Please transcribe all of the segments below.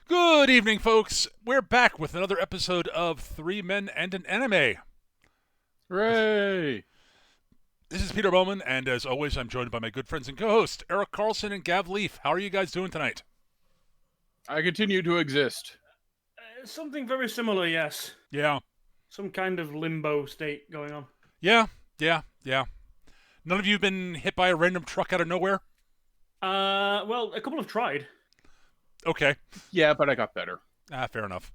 Good evening, folks. We're back with another episode of Three Men and an Anime. Hooray! This is Peter Bowman, and as always, I'm joined by my good friends and co-hosts, Eric Carlson and Gav Leaf. How are you guys doing tonight? I continue to exist. Something very similar, yes. Yeah. Some kind of limbo state going on. Yeah. None of you been hit by a random truck out of nowhere? Well, a couple have tried. Okay. Yeah, but I got better. Fair enough.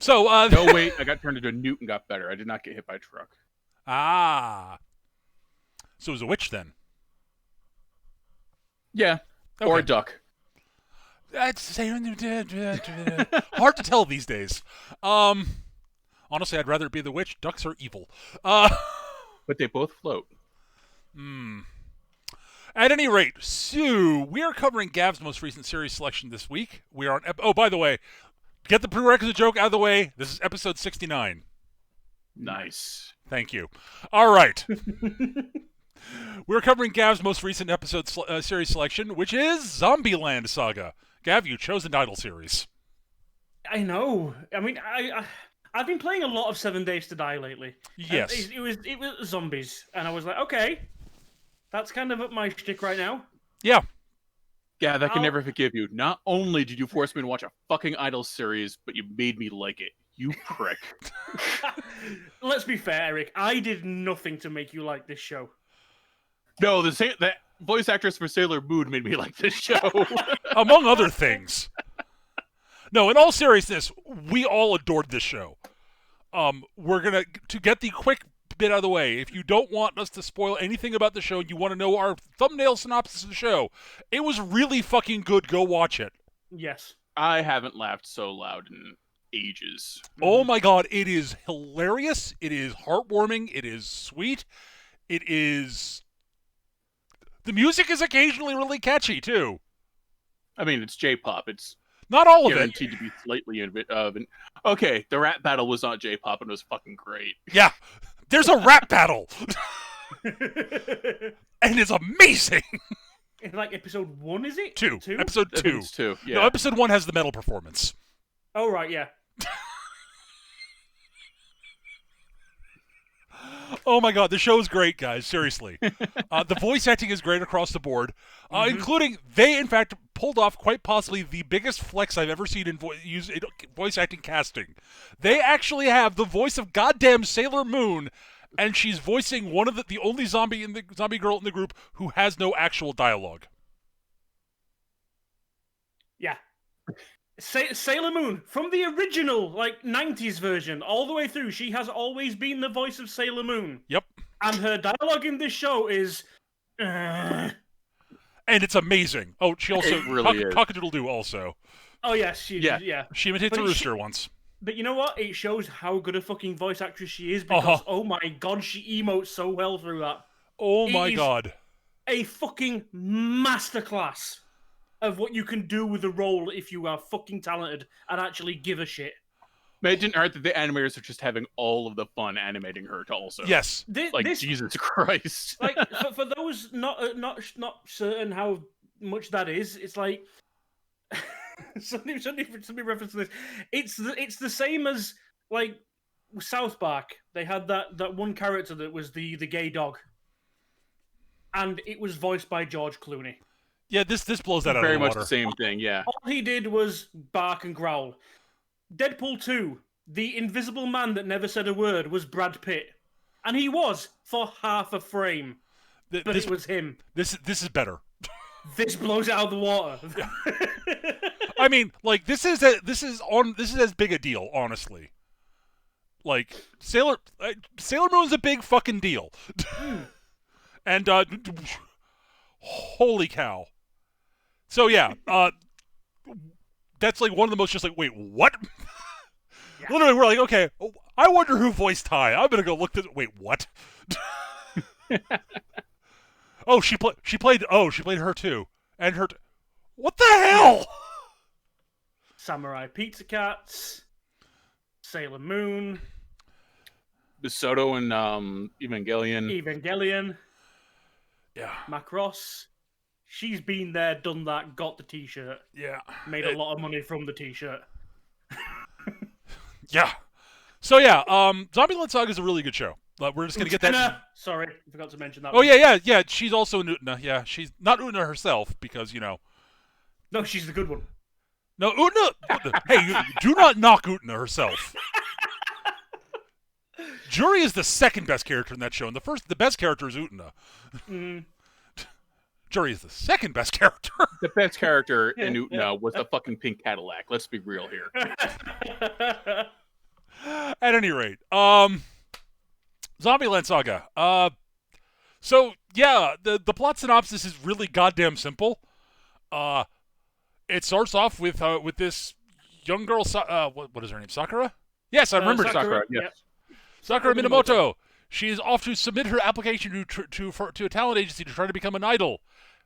So, No, wait, I got turned into a newt and got better. I did not get hit by a truck. So it was a witch then? Yeah, Okay. or a duck. That's hard to tell these days. Honestly, I'd rather it be the witch. Ducks are evil. But they both float. At any rate, so we are covering Gav's most recent series selection this week. We are on. Oh, by the way, get the prerequisite joke out of the way. This is episode 69. Nice. Thank you. All right. We're covering Gav's most recent episode series selection, which is Land Saga. Gav, you chose the title series. I know. I mean, I've been playing a lot of 7 Days to Die lately. Yes. It was zombies, and I was like, okay, that's kind of up my shtick right now. Yeah. Yeah, that can never forgive you. Not only did you force me to watch a fucking Idol series, but you made me like it. You prick. Let's be fair, Eric. I did nothing to make you like this show. No, the voice actress for Sailor Moon made me like this show. Among other things. No, in all seriousness, we all adored this show. We're gonna to get the quick bit out of the way. If you don't want us to spoil anything about the show, you want to know our thumbnail synopsis of the show. It was really fucking good. Go watch it. Yes. I haven't laughed so loud in ages. Oh my god, it is hilarious. It is heartwarming. It is sweet. It is. The music is occasionally really catchy too. I mean, it's J-pop. It's Not all of it. guaranteed to be slightly okay, the rap battle was not J-pop and it was fucking great. Yeah, there's a rap battle, and it's amazing. In like episode 1, is it? Two. Two? Episode I think 2. it's two. Yeah. No, episode 1 has the metal performance. Oh, right, yeah. Oh my god, the show is great, guys. Seriously. The voice acting is great across the board, including they, in fact, pulled off quite possibly the biggest flex I've ever seen in voice acting casting. They actually have the voice of goddamn Sailor Moon, and she's voicing one of the only zombie girl in the group who has no actual dialogue. Yeah. Sailor Moon, from the original, 90s version, all the way through, she has always been the voice of Sailor Moon. Yep. And her dialogue in this show is... And it's amazing. Oh, she also... It really is. Cock-a-doodle-doo also. Oh, yes, yeah. She imitates a rooster once. But you know what? It shows how good a fucking voice actress she is, because, oh my god, she emotes so well through that. Oh my god. A fucking masterclass of what you can do with a role if you are fucking talented and actually give a shit. But it didn't hurt that the animators are just having all of the fun animating her to also. Yes. Jesus Christ. For those not certain how much that is, it's like somebody reference this. It's the same as like South Park. They had that one character that was the gay dog, and it was voiced by George Clooney. Yeah, this blows that out of the water. Very much the same thing, yeah. All he did was bark and growl. Deadpool 2, the invisible man that never said a word, was Brad Pitt. And he was, for half a frame. But it was him. This is better. This blows it out of the water. I mean, like, this is as big a deal, honestly. Like, Sailor Moon's a big fucking deal. And, holy cow. So yeah, that's like one of the most just like, wait, what? Yeah. Literally, we're like, okay, I wonder who voiced Ty. I'm gonna go look this. Wait, what? Oh, she played her too, and her. What the hell? Samurai Pizza Cats, Sailor Moon, Bisoto and Evangelion. Evangelion. Yeah. Macross. she's been there, done that, got the T-shirt, Yeah. made a lot of money from the T-shirt. Yeah. So yeah, Zombieland Saga is a really good show. We're just gonna get that. Utena! Sorry, I forgot to mention that. Oh yeah. She's also in Utena. Yeah, she's not Utena herself because No, she's the good one. No, Utena. Hey, you do not knock Utena herself. Jury is the second best character in that show, and the best character is Utena. Mm. Jury is the second best character. The best character in Utena was the fucking pink Cadillac. Let's be real here. At any rate, Zombieland Saga. So yeah, the plot synopsis is really goddamn simple. It starts off with this young girl. What is her name? Sakura. Yes, I remember Sakura. Yes. Yep. Sakura Minamoto. She is off to submit her application to a talent agency to try to become an idol.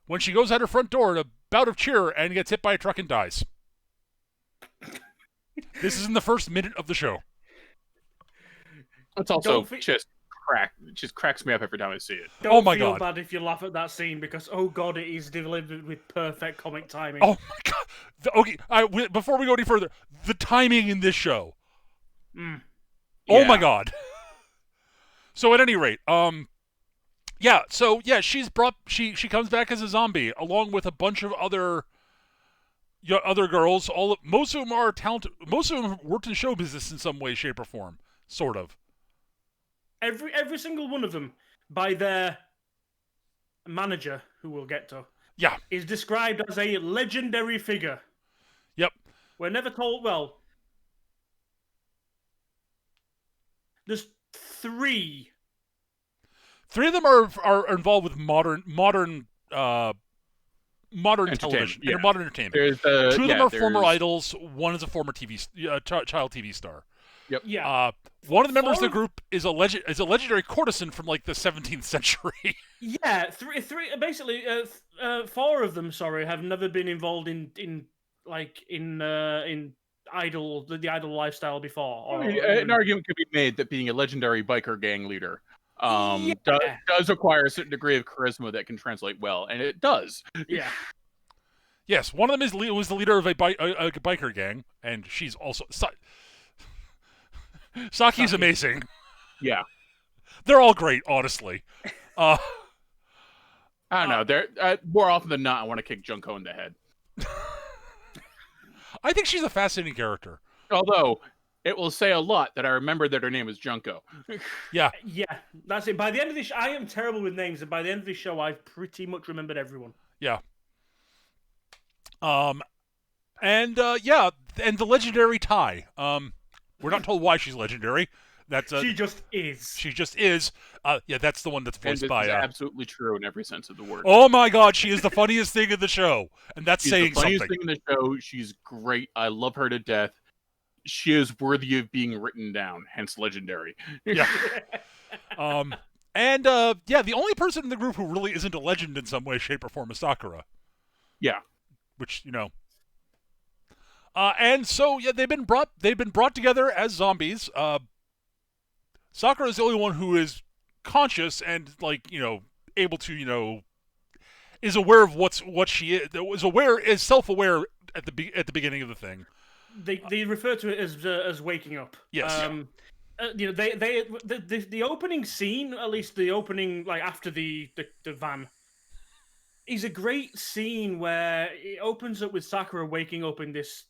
When she goes out her front door in a bout of cheer and gets hit by a truck and dies. This is in the first minute of the show. It's also just cracks me up every time I see it. Don't my feel God. bad if you laugh at that scene because, oh god, it is delivered with perfect comic timing. Oh my god. Okay, before we go any further, the timing in this show. Mm. Oh my god. So at any rate, she comes back as a zombie along with a bunch of other girls. Most of them are talented. Most of them worked in show business in some way, shape, or form, sort of. Every single one of them, by their manager, who we'll get to, is described as a legendary figure. Yep. We're never told. Well, there's three. Three of them are involved with modern television, modern entertainment. Two of them are former idols. One is a former child TV star. Yep. Yeah. One of the members of the group is a legendary courtesan from like the 17th century. Yeah. Basically, four of them. Sorry, have never been involved in idol the idol lifestyle before. An argument could be made that being a legendary biker gang leader does require a certain degree of charisma that can translate well, and it does. Yeah. Yes, one of them was the leader of a biker gang, and she's also Saki's amazing. Yeah, they're all great, honestly. I don't know. They're more often than not, I want to kick Junko in the head. I think she's a fascinating character. Although it will say a lot that I remember that her name is Junko. Yeah, that's it. By the end of this, I am terrible with names, and by the end of this show, I've pretty much remembered everyone. Yeah. And the legendary Tai. We're not told why she's legendary. She just is. She just is. That's the one that's voiced by. Absolutely true in every sense of the word. Oh my God, she is the funniest thing in the show, and that's saying something. She's the funniest thing in the show. She's great. I love her to death. She is worthy of being written down, hence legendary. Yeah. The only person in the group who really isn't a legend in some way, shape, or form is Sakura. Yeah. Which they've been brought together as zombies. Sakura is the only one who is conscious and able to is aware of what she is self-aware at the beginning of the thing. They refer to it as waking up. Yes. The opening scene, at least the opening after the van, is a great scene where it opens up with Sakura waking up in this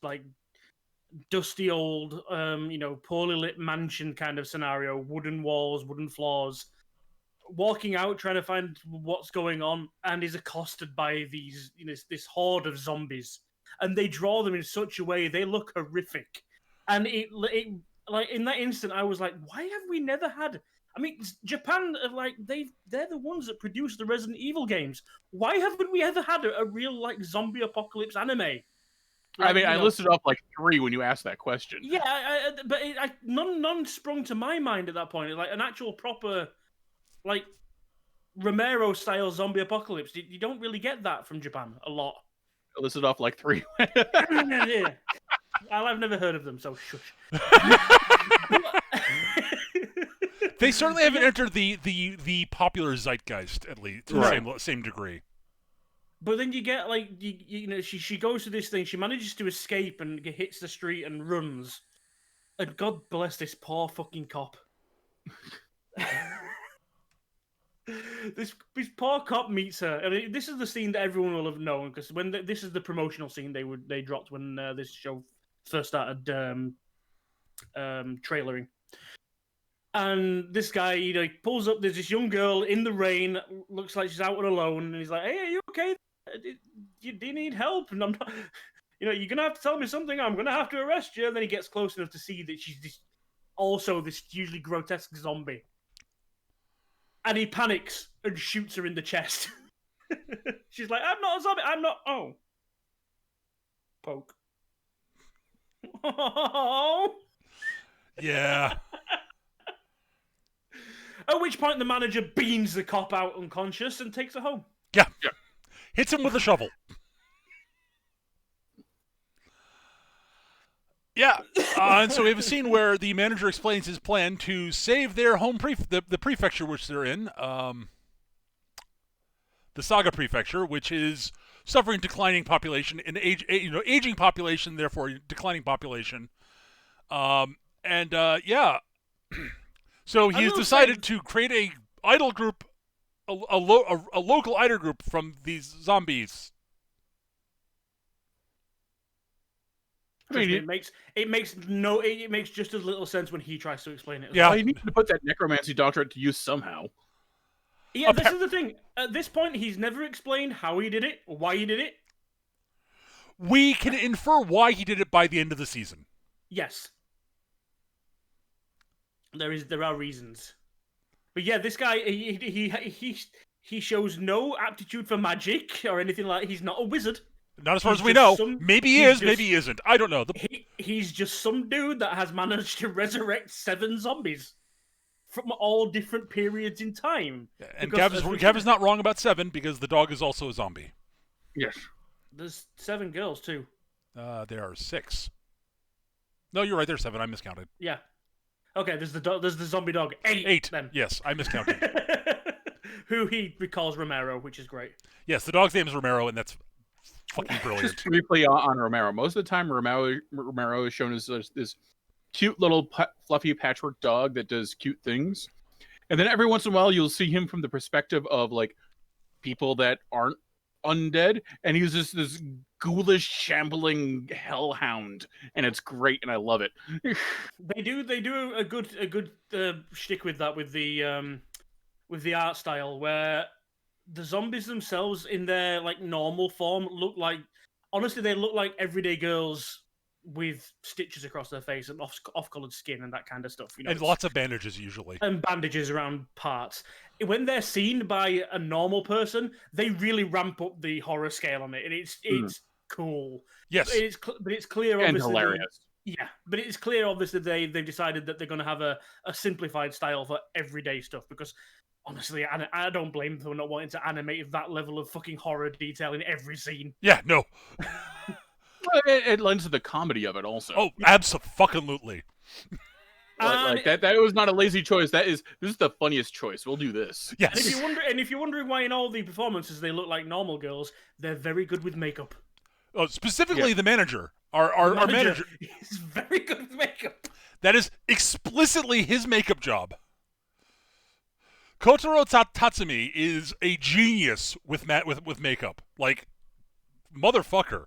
dusty old poorly lit mansion kind of scenario, wooden walls, wooden floors, walking out trying to find what's going on, and is accosted by these this horde of zombies, and they draw them in such a way they look horrific, and it in that instant I was like, why have we never had? I mean, Japan they're the ones that produce the Resident Evil games. Why haven't we ever had a real zombie apocalypse anime? I listed off 3 when you asked that question. Yeah, but none sprung to my mind at that point. An actual proper, Romero-style zombie apocalypse. You don't really get that from Japan a lot. I listed off 3. Yeah. I've never heard of them, so shush. They certainly haven't entered the popular zeitgeist, at least to the same degree. But then you get like you know she goes to this thing. She manages to escape and hits the street and runs. And God bless this poor fucking cop. This poor cop meets her. I mean, this is the scene that everyone will have known because when this is the promotional scene they dropped when this show first started trailering. And this guy, you know, he pulls up. There's this young girl in the rain. Looks like she's out and alone. And he's like, "Hey, are you okay? Do you need help?" And I'm not. You know, you're gonna have to tell me something. I'm gonna have to arrest you. And then he gets close enough to see that she's also this hugely grotesque zombie. And he panics and shoots her in the chest. She's like, "I'm not a zombie. I'm not." Oh, poke. Oh. Yeah. At which point the manager beams the cop out unconscious and takes her home. Yeah. Hits him with a shovel. Yeah. And so we have a scene where the manager explains his plan to save their home the prefecture which they're in, the Saga prefecture, which is suffering declining population and aging population, therefore declining population. Yeah. So he's decided to create a idol group, a local idol group from these zombies. I mean, it makes just as little sense when he tries to explain it. Yeah, well, you need to put that necromancy doctorate to use somehow. Yeah, this is the thing. At this point, he's never explained how he did it or why he did it. We can infer why he did it by the end of the season. Yes. There are reasons. But yeah, this guy he shows no aptitude for magic or anything like that. He's not a wizard. Not as far as we know. Maybe he is, maybe he isn't. I don't know. He's just some dude that has managed to resurrect 7 zombies from all different periods in time. And Gav is not wrong about 7 because the dog is also a zombie. Yes. There's 7 girls too. There are 6. No, you're right. There's 7. I miscounted. Yeah. Okay. There's the zombie dog. 8. Then. Yes, I miscounted. Who he recalls Romero, which is great. Yes, the dog's name is Romero, and that's fucking brilliant. Just briefly on Romero. Most of the time, Romero is shown as this cute little fluffy patchwork dog that does cute things, and then every once in a while you'll see him from the perspective of like people that aren't undead, and he's just this ghoulish, shambling hellhound, and it's great, and I love it. They do a good shtick with that with the art style where the zombies themselves in their like normal form look like they look like everyday girls with stitches across their face and off-colored skin and that kind of stuff, you know, and lots of bandages usually, and bandages around parts. When they're seen by a normal person, they really ramp up the horror scale on it, and it's cool. Yes, but it's clear, and obviously, hilarious. Yeah, but it's clear, obviously, they've decided that they're going to have a simplified style for everyday stuff because. Honestly, I don't blame them for not wanting to animate that level of fucking horror detail in every scene. Yeah, no. It lends to the comedy of it also. Oh, absolutely. Like that was not a lazy choice. This is the funniest choice. We'll do this. Yes. And if you're wondering why in all the performances they look like normal girls, they're very good with makeup. Oh, specifically the manager. Our manager is very good with makeup. That is explicitly his makeup job. Kotaro Tatsumi is a genius with makeup. Like, motherfucker.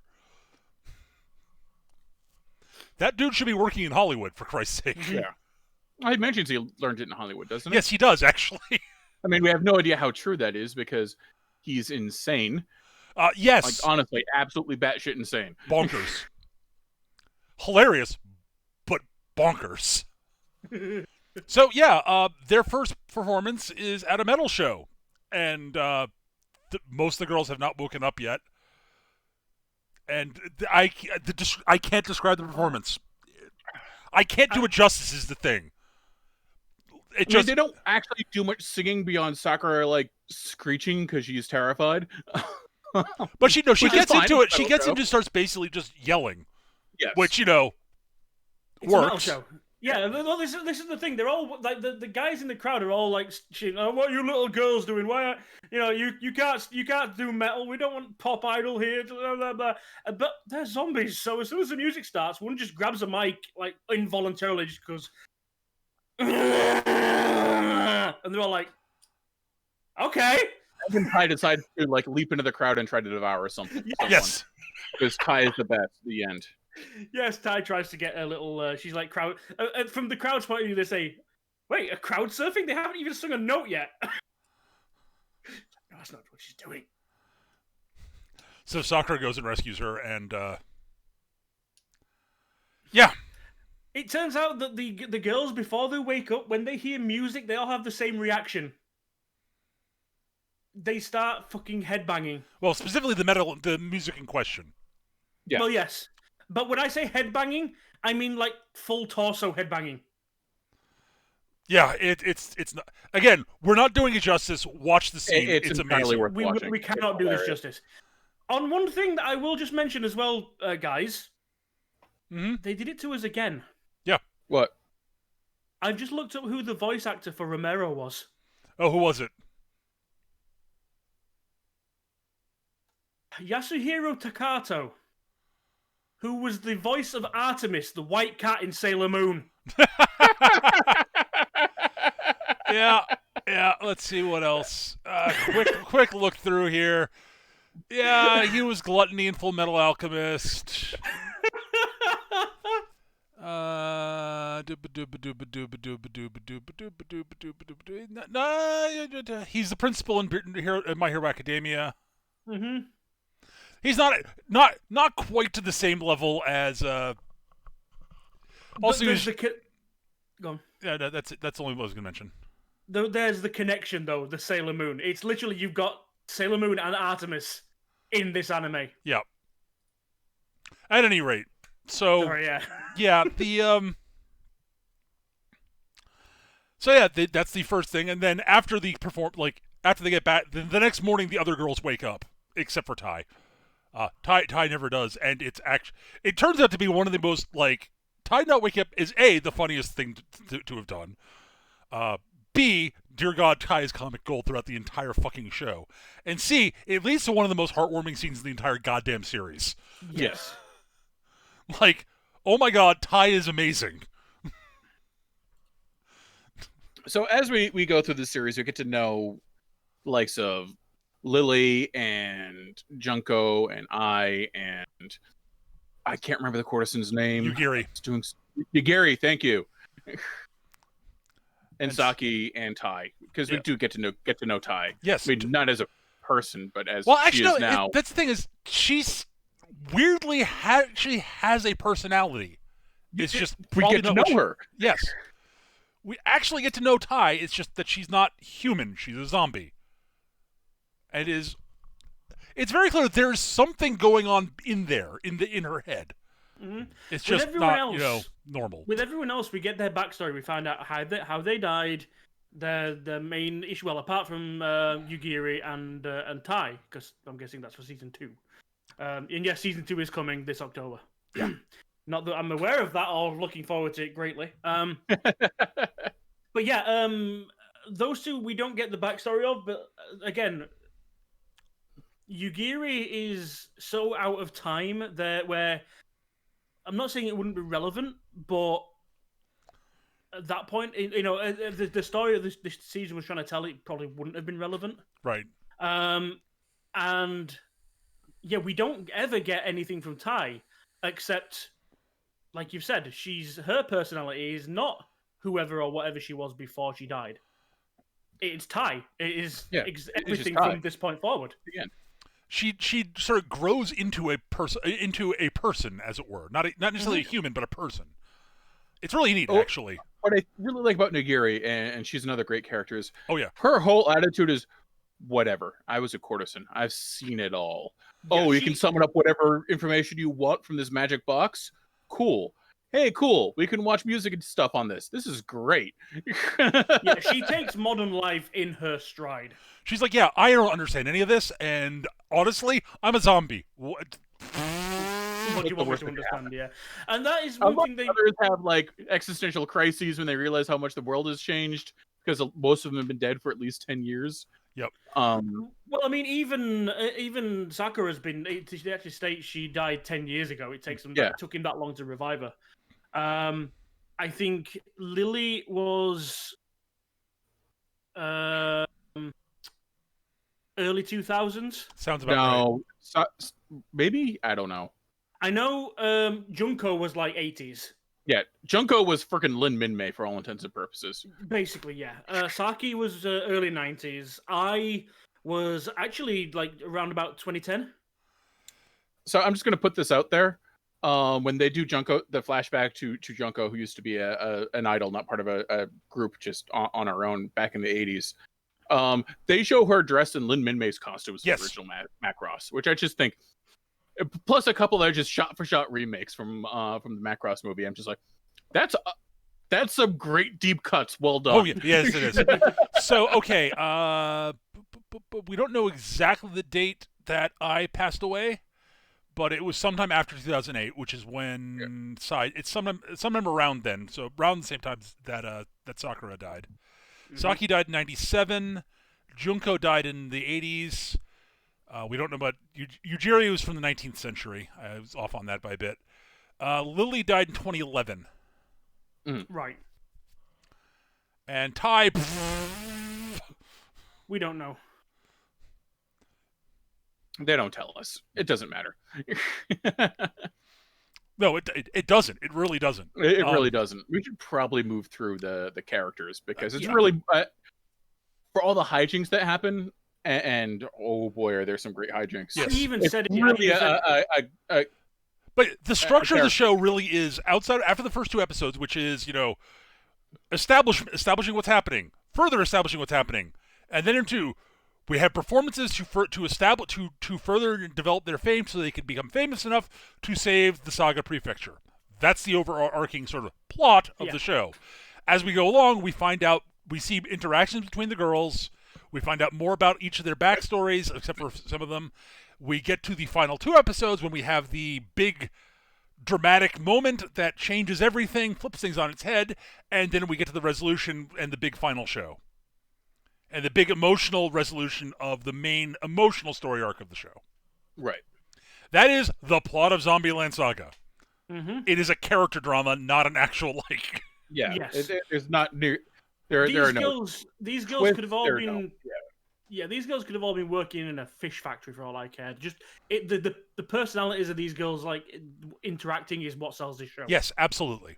That dude should be working in Hollywood, for Christ's sake. Yeah. I imagine he learned it in Hollywood, doesn't he? Yes, he does, actually. I mean, we have no idea how true that is because he's insane. Yes. Like, honestly, absolutely batshit insane. Bonkers. Hilarious, but bonkers. So, yeah, their first performance is at a metal show. And most of the girls have not woken up yet. And I can't describe the performance. I can't do it justice is the thing. They don't actually do much singing beyond Sakura, like, screeching because she's terrified. But she gets into it. Starts basically just yelling. Yes. Which, it's works. A metal show. Yeah, well, this is the thing. They're all like the guys in the crowd are all like, oh, "What are you little girls doing? Why, you can't do metal. We don't want pop idol here." Blah, blah, blah. But they're zombies, so as soon as the music starts, one just grabs a mic like involuntarily, just goes, and they're all like, "Okay." And then Ty decides to like leap into the crowd and try to devour something. Yes. Because Ty is the best. The end. Yes, Ty tries to get a little. She's like crowd. From the crowd's point of view, they say, "Wait, a crowd surfing? They haven't even sung a note yet." No, that's not what she's doing. So Sakura goes and rescues her, and yeah. It turns out that the girls, before they wake up, when they hear music, they all have the same reaction. They start fucking headbanging. Well, specifically the music in question. Yeah. Well, yes. But when I say headbanging, I mean like full torso headbanging. Yeah, it's not. Again, we're not doing it justice. Watch the scene; it's entirely amazing. worth watching. We cannot do this justice. On one thing that I will just mention as well, guys, they did it to us again. Yeah. What? I've just looked up who the voice actor for Romero was. Oh, who was it? Yasuhiro Takato, who was the voice of Artemis, the white cat in Sailor Moon. Yeah. Let's see what else. Quick look through here. Yeah, he was Gluttony in Full Metal Alchemist. He's the principal in My Hero Academia. Mm-hmm. He's not quite to the same level as. Also, go on. Yeah, that's it. That's the only one I was going to mention. There's the connection, though. The Sailor Moon. It's literally you've got Sailor Moon and Artemis in this anime. Yeah. At any rate, so Sorry, yeah. yeah, so yeah, that's the first thing, and then after they get back, the next morning the other girls wake up, except for Ty. Ty never does, and it turns out to be one of the most Ty not waking up is A, the funniest thing to have done. B, dear God, Ty is comic gold throughout the entire fucking show. And C, it leads to one of the most heartwarming scenes in the entire goddamn series. Yes. Oh my God, Ty is amazing. So as we go through the series, we get to know likes of Lily and Junko and I can't remember the courtesan's name. Yugiri. Yugiri, thank you. And Saki and Tai, because we do get to know Tai. Yes, I mean, not as a person, but as actually, she is now. That's the thing is, she's weirdly she has a personality. It's just we get to know her. Yes, we actually get to know Tai. It's just that she's not human; she's a zombie. And it's very clear that there is something going on in her head. Mm-hmm. It's just not normal. With everyone else, we get their backstory. We find out how they died. The main issue, well, apart from Yugiri and Tai, because I'm guessing that's for season 2. And yes, season 2 is coming this October. Yeah. Not that I'm aware of that or looking forward to it greatly. But yeah, those two we don't get the backstory of. But again, Yugiri is so out of time there where I'm not saying it wouldn't be relevant, but at that point, the story of this season was trying to tell, it probably wouldn't have been relevant. Right. And yeah, we don't ever get anything from Tai, except, like you've said, her personality is not whoever or whatever she was before she died. It's Tai. It is everything from this point forward. Again. She sort of grows into a person, as it were, not necessarily a human, but a person. It's really neat, actually. What I really like about Nagiri, and she's another great character, is her whole attitude is whatever. I was a courtesan. I've seen it all. Yeah, you can summon up whatever information you want from this magic box. Cool. Hey, cool. We can watch music and stuff on this. This is great. Yeah, she takes modern life in her stride. She's like, yeah, I don't understand any of this, and honestly, I'm a zombie. What? what do you want me worst to that could understand? Yeah, and that is A one lot thing of they. others have like existential crises when they realize how much the world has changed because most of them have been dead for at least 10 years. Yep. Well, I mean, even Sakura's been. She actually states she died 10 years ago. It takes them. Yeah. It took him that long to revive her. I think Lily was early 2000s. Sounds about right. No, maybe I don't know. I know Junko was like 80s. Yeah, Junko was freaking Lin Minmei for all intents and purposes. Basically, yeah. Saki was early 90s. I was actually like around about 2010. So I'm just gonna put this out there. When they do Junko, the flashback to Junko, who used to be an idol, not part of a group, just on her own back in the 80s. They show her dressed in Lin Minmei's costumes from the original Macross, which I just think, plus a couple that are just shot for shot remakes from the Macross movie. I'm just like, that's some great deep cuts. Well done. Oh yeah, yes it is. So okay, we don't know exactly the date that I passed away, but it was sometime after 2008, which is when it's sometime around then. So around the same time that Sakura died. Mm-hmm. Saki died in 97. Junko died in the 80s. We don't know about Yujiri was from the 19th century. I was off on that by a bit. Lily died in 2011. Right. And Tai. We don't know. They don't tell us. It doesn't matter. No, it doesn't. It really doesn't. It really doesn't. We should probably move through the characters because it's really for all the hijinks that happen. And oh boy, are there some great hijinks! Yes. He even said it. Really, but the structure of the show really is after the first two episodes, which is establishing what's happening, further establishing what's happening, and then into we have performances to further develop their fame so they can become famous enough to save the Saga Prefecture. That's the overarching sort of plot of the show. As we go along, we see interactions between the girls. We find out more about each of their backstories, except for some of them. We get to the final two episodes when we have the big dramatic moment that changes everything, flips things on its head, and then we get to the resolution and the big final show. And the big emotional resolution of the main emotional story arc of the show. Right. That is the plot of Zombieland Saga. Mm-hmm. It is a character drama, not an actual, Yeah, yes. It's not near... These girls could have all been... Yeah, these girls could have all been working in a fish factory for all I cared. Just the personalities of these girls interacting is what sells this show. Yes, absolutely.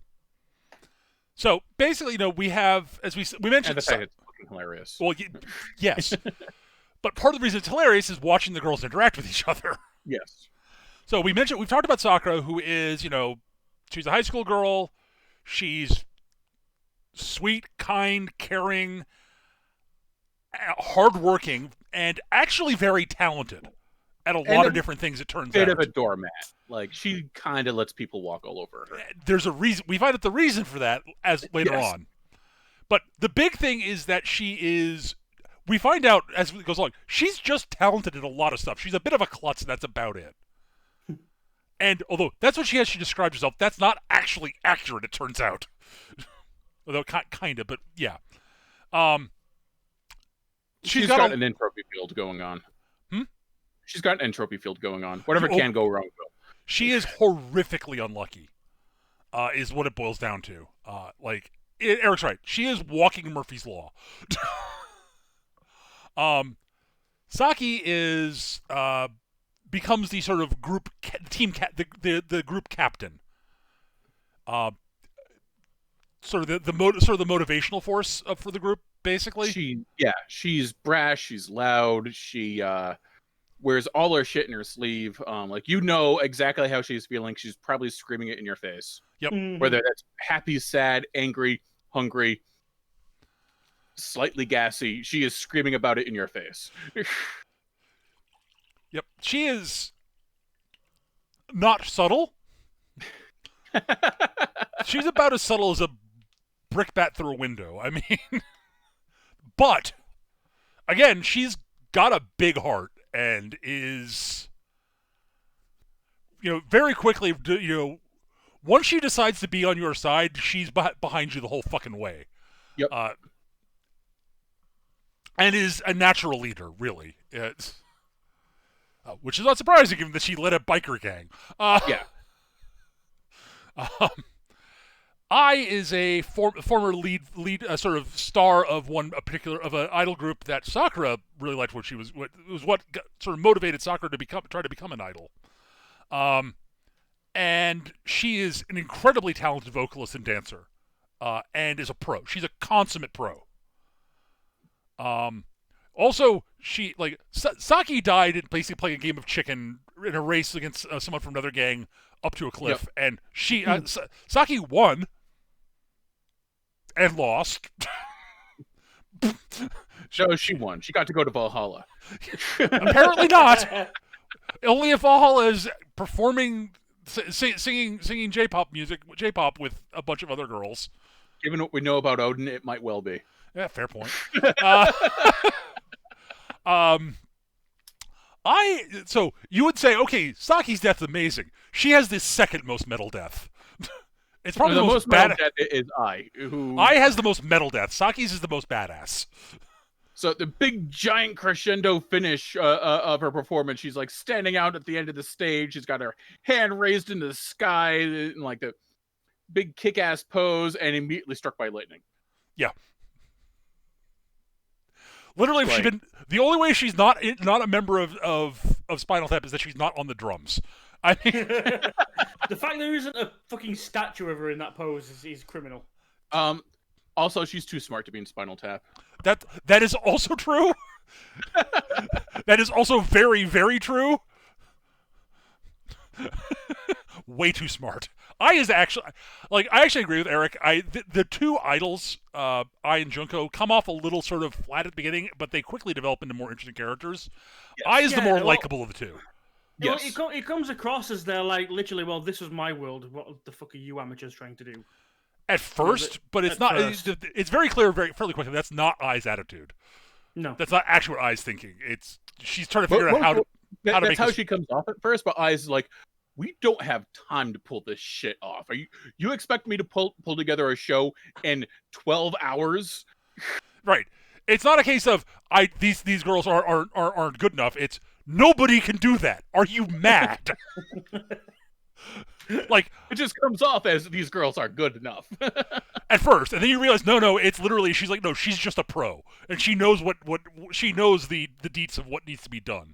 So basically, we have, as we mentioned, and the fact it's fucking hilarious. Well, yes, but part of the reason it's hilarious is watching the girls interact with each other. Yes. So we've talked about Sakura, who is, she's a high school girl. She's sweet, kind, caring, hardworking, and actually very talented at a lot of different things, it turns out. Bit of a doormat. She kind of lets people walk all over her. There's a reason. We find out the reason for that later on. But the big thing is that we find out as it goes along, she's just talented in a lot of stuff. She's a bit of a klutz, and that's about it. And although that's what she described herself, that's not actually accurate, it turns out. Although kind of, but yeah. She's got an entropy field going on. She's got an entropy field going on. Whatever can go wrong will. She is horrifically unlucky, is what it boils down to. Eric's right. She is walking Murphy's Law. Saki becomes the sort of group the group captain. Sort of the motivational force for the group, basically. She's brash. She's loud. She wears all her shit in her sleeve. Exactly how she's feeling. She's probably screaming it in your face. Yep. Mm-hmm. Whether that's happy, sad, angry, hungry, slightly gassy, she is screaming about it in your face. Yep. She is not subtle. She's about as subtle as a brickbat through a window. I mean, but again, she's got a big heart and is very quickly, once she decides to be on your side, she's behind you the whole fucking way. Yep. And is a natural leader, really. Which is not surprising, given that she led a biker gang. Yeah. I is a former lead sort of star of an idol group that Sakura really liked. What sort of motivated Sakura to try to become an idol. And she is an incredibly talented vocalist and dancer, and is a pro. She's a consummate pro. Also, Saki died basically playing a game of chicken in a race against someone from another gang up to a cliff, and Saki won and lost. So she won. She got to go to Valhalla. Apparently not. Only if Valhalla is performing, singing J-pop with a bunch of other girls. Given what we know about Odin, it might well be. Yeah, fair point. So you would say, okay, Saki's death is amazing. She has the second most metal death. It's probably the the most metal bad. death is I. I has the most metal death. Saki's is the most badass. So the big giant crescendo finish of her performance, she's like standing out at the end of the stage. She's got her hand raised into the sky in like the big kick-ass pose, and immediately struck by lightning. Yeah. Literally, if she'd been the only way she's not a member of Spinal Tap is that she's not on the drums. I mean, the fact there isn't a fucking statue of her in that pose is criminal. Also, she's too smart to be in Spinal Tap. That is also true. That is also very, very true. Way too smart. I actually agree with Eric. The two idols, I and Junko, come off a little sort of flat at the beginning, but they quickly develop into more interesting characters. Yes. I is the more likable of the two. Yes. It comes across as they're like, literally, well, this was my world. What the fuck are you amateurs trying to do? At first, but it's not. It's very clear, fairly quickly. That's not Ai's attitude. No, that's not actually what Ai's thinking. She's trying to figure out how to make. That's how she comes off at first, but Ai's like, we don't have time to pull this shit off. You expect me to pull together a show in 12 hours? Right. It's not a case of these girls aren't good enough. It's nobody can do that. Are you mad? Like, it just comes off as these girls are good enough at first, and then you realize no, it's literally she's like, no, she's just a pro, and she knows what she knows the deets of what needs to be done.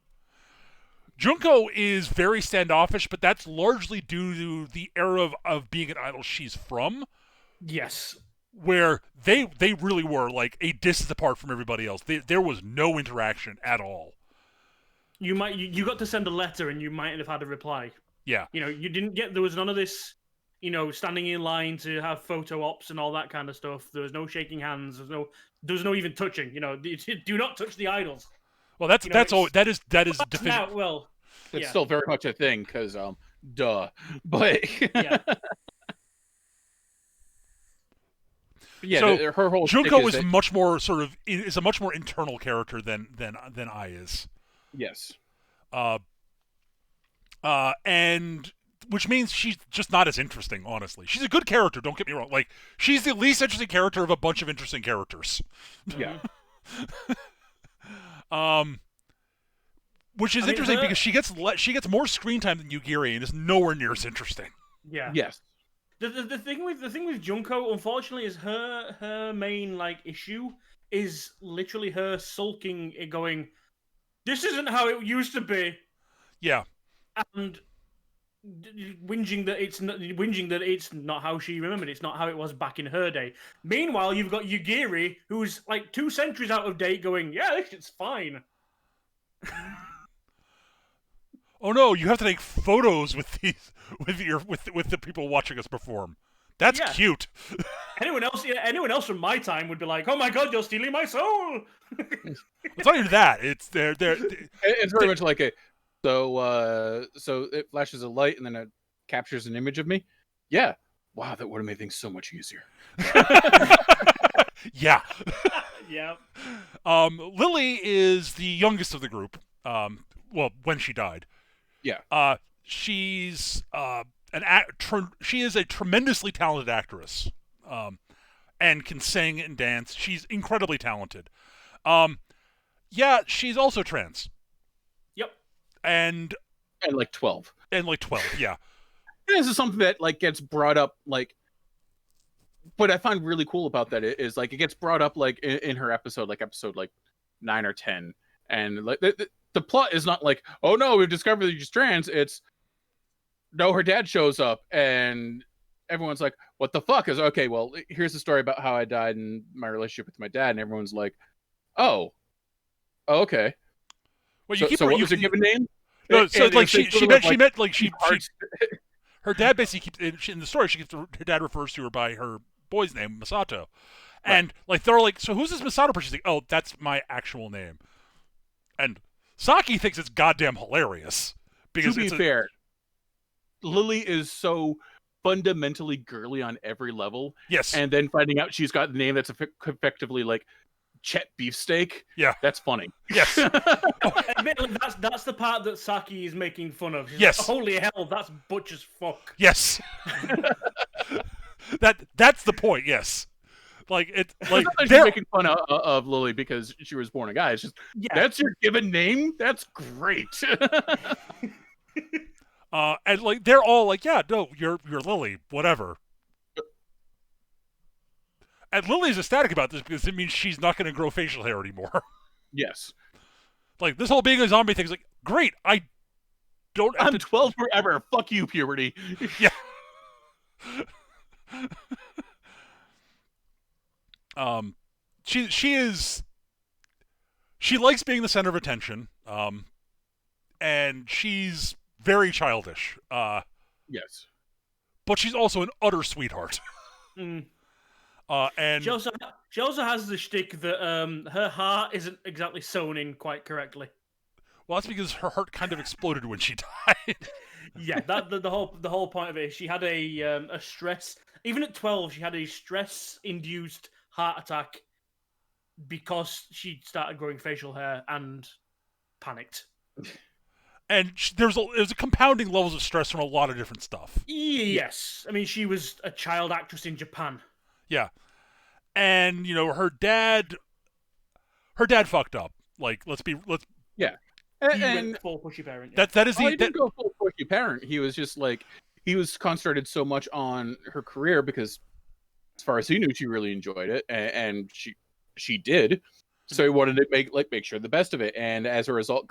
Junko is very standoffish, but that's largely due to the era of being an idol she's from. Yes, where they really were like a distance apart from everybody else. There was no interaction at all. You got to send a letter, and you might have had a reply. Yeah. You didn't get, there was none of this, standing in line to have photo ops and all that kind of stuff. There was no shaking hands. There was no even touching. Do not touch the idols. Well, that is definitive. Now, well, it's still very much a thing because, duh. But yeah. Yeah, so her whole Junko is a much more internal character than I is. Yes. And which means she's just not as interesting, honestly. She's a good character, don't get me wrong. Like, she's the least interesting character of a bunch of interesting characters. Yeah. Which is interesting because she gets more screen time than Yugiri and is nowhere near as interesting. Yeah. Yes. The thing with Junko, unfortunately, is her main issue is literally her sulking and going, "This isn't how it used to be." Yeah. And whinging that it's not how she remembered. It's not how it was back in her day. Meanwhile, you've got Yugiri, who's like 2 centuries out of date, going, "Yeah, this shit's fine." Oh no, you have to take photos with the people watching us perform. That's cute. Anyone else from my time would be like, "Oh my god, you're stealing my soul." It's not even that. It's It's very much like a. So it flashes a light and then it captures an image of me. Yeah. Wow, that would have made things so much easier. Yeah. Yeah. Lily is the youngest of the group. Well, when she died. Yeah. she's she is a tremendously talented actress, and can sing and dance. She's incredibly talented. Yeah, she's also trans. Yep. And like 12. Yeah. This is something that like gets brought up like. What I find really cool about that is like it gets brought up like in her episode like 9 or 10, and like the plot is not like, oh no, we've discovered that she's trans. It's no, her dad shows up and everyone's like, what the fuck? Is okay, well, here's the story about how I died and my relationship with my dad, and everyone's like, oh okay. Well, So what was her given name? No, so and like she meant like she hearts- her dad basically keeps in the story. Her dad refers to her by her boy's name, Masato, and like they're like, so who's this Masato person? She's like, oh, that's my actual name, and Saki thinks it's goddamn hilarious because to be fair, Lily is so fundamentally girly on every level. Yes, and then finding out she's got the name that's effectively like Chet Beefsteak. Yeah, that's funny. Yes, admittedly, that's the part that Saki is making fun of. She's yes, like, holy hell, that's butch as fuck. Yes, that's the point. Yes, like it's like she's making fun of Lily because she was born a guy. It's just that's your given name. That's great. And like they're all like, yeah, no, you're Lily, whatever. And Lily's ecstatic about this because it means she's not going to grow facial hair anymore. Yes. Like this whole being a zombie thing is like, great. I'm 12 forever. Fuck you, puberty. Yeah. She likes being the center of attention. And she's very childish. Yes. But she's also an utter sweetheart. And she also has the shtick that her heart isn't exactly sewn in quite correctly. Well, that's because her heart kind of exploded when she died. Yeah, that the whole point of it is she had a stress. Even at 12, she had a stress-induced heart attack because she started growing facial hair and panicked. And there's a compounding levels of stress from a lot of different stuff. Yes, I mean she was a child actress in Japan. Yeah, and you know her dad fucked up. Like let's yeah. He went full pushy parent. Yeah. That is he didn't go full pushy parent. He was just like he was concentrated so much on her career because, as far as he knew, she really enjoyed it, and she did. So he wanted to make sure the best of it, and as a result,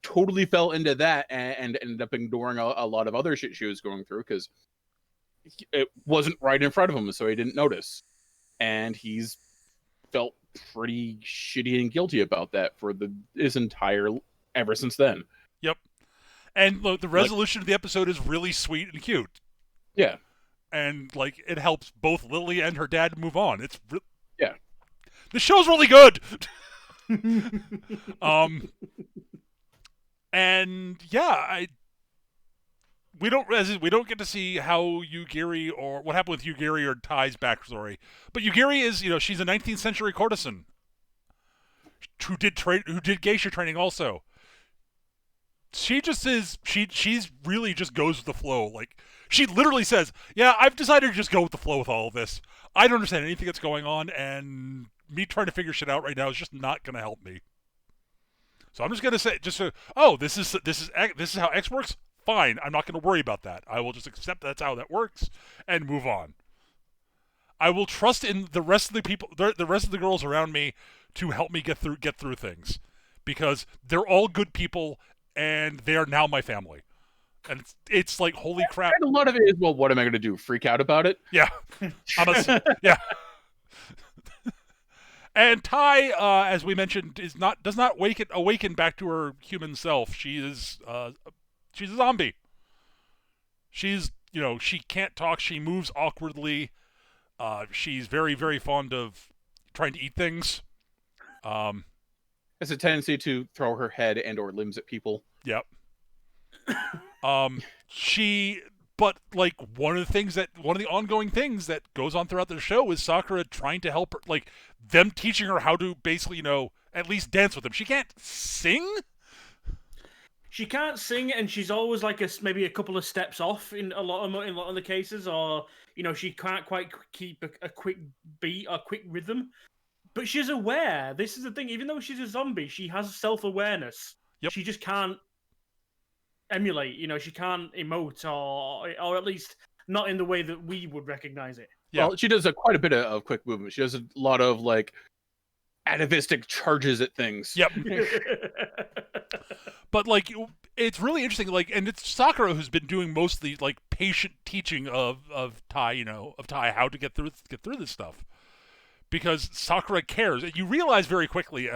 totally fell into that and ended up ignoring a lot of other shit she was going through because it wasn't right in front of him, so he didn't notice, and he's felt pretty shitty and guilty about that for his entire ever since then. Yep. And look, the resolution of the episode is really sweet and cute. Yeah. And like it helps both Lily and her dad move on. It's yeah. The show's really good. And yeah, we don't get to see how Yugiri or what happened with Yugiri or Tai's backstory. But Yugiri is, she's a 19th century courtesan who did geisha training also. She just is she's really just goes with the flow. Like she literally says, "Yeah, I've decided to just go with the flow with all of this. I don't understand anything that's going on, and me trying to figure shit out right now is just not going to help me." So I'm just going to say, this is how X works. Fine, I'm not going to worry about that. I will just accept that's how that works and move on. I will trust in the rest of the people, the rest of the girls around me, to help me get through things, because they're all good people and they are now my family. And it's like, holy crap. And a lot of it is, well, what am I going to do? Freak out about it? Yeah, yeah. And Tai, as we mentioned, does not awaken back to her human self. She's a zombie. She's, she can't talk. She moves awkwardly. She's very, very fond of trying to eat things. Has a tendency to throw her head and or limbs at people. Yep. But like one of the ongoing things that goes on throughout the show is Sakura trying to help her, like them teaching her how to basically, at least dance with them. She can't sing. she can't sing, and she's always like maybe a couple of steps off in a lot of the cases, or she can't quite keep a quick beat or quick rhythm. But she's aware. This is the thing. Even though she's a zombie, she has self-awareness. Yep. She just can't emulate. She can't emote, or at least not in the way that we would recognize it. Yeah. Well, she does quite a bit of quick movement. She does a lot of like atavistic charges at things. Yep. But like, it's really interesting. Like, and it's Sakura who's been doing mostly like patient teaching of Tai, of Tai how to get through this stuff, because Sakura cares. And you realize very quickly,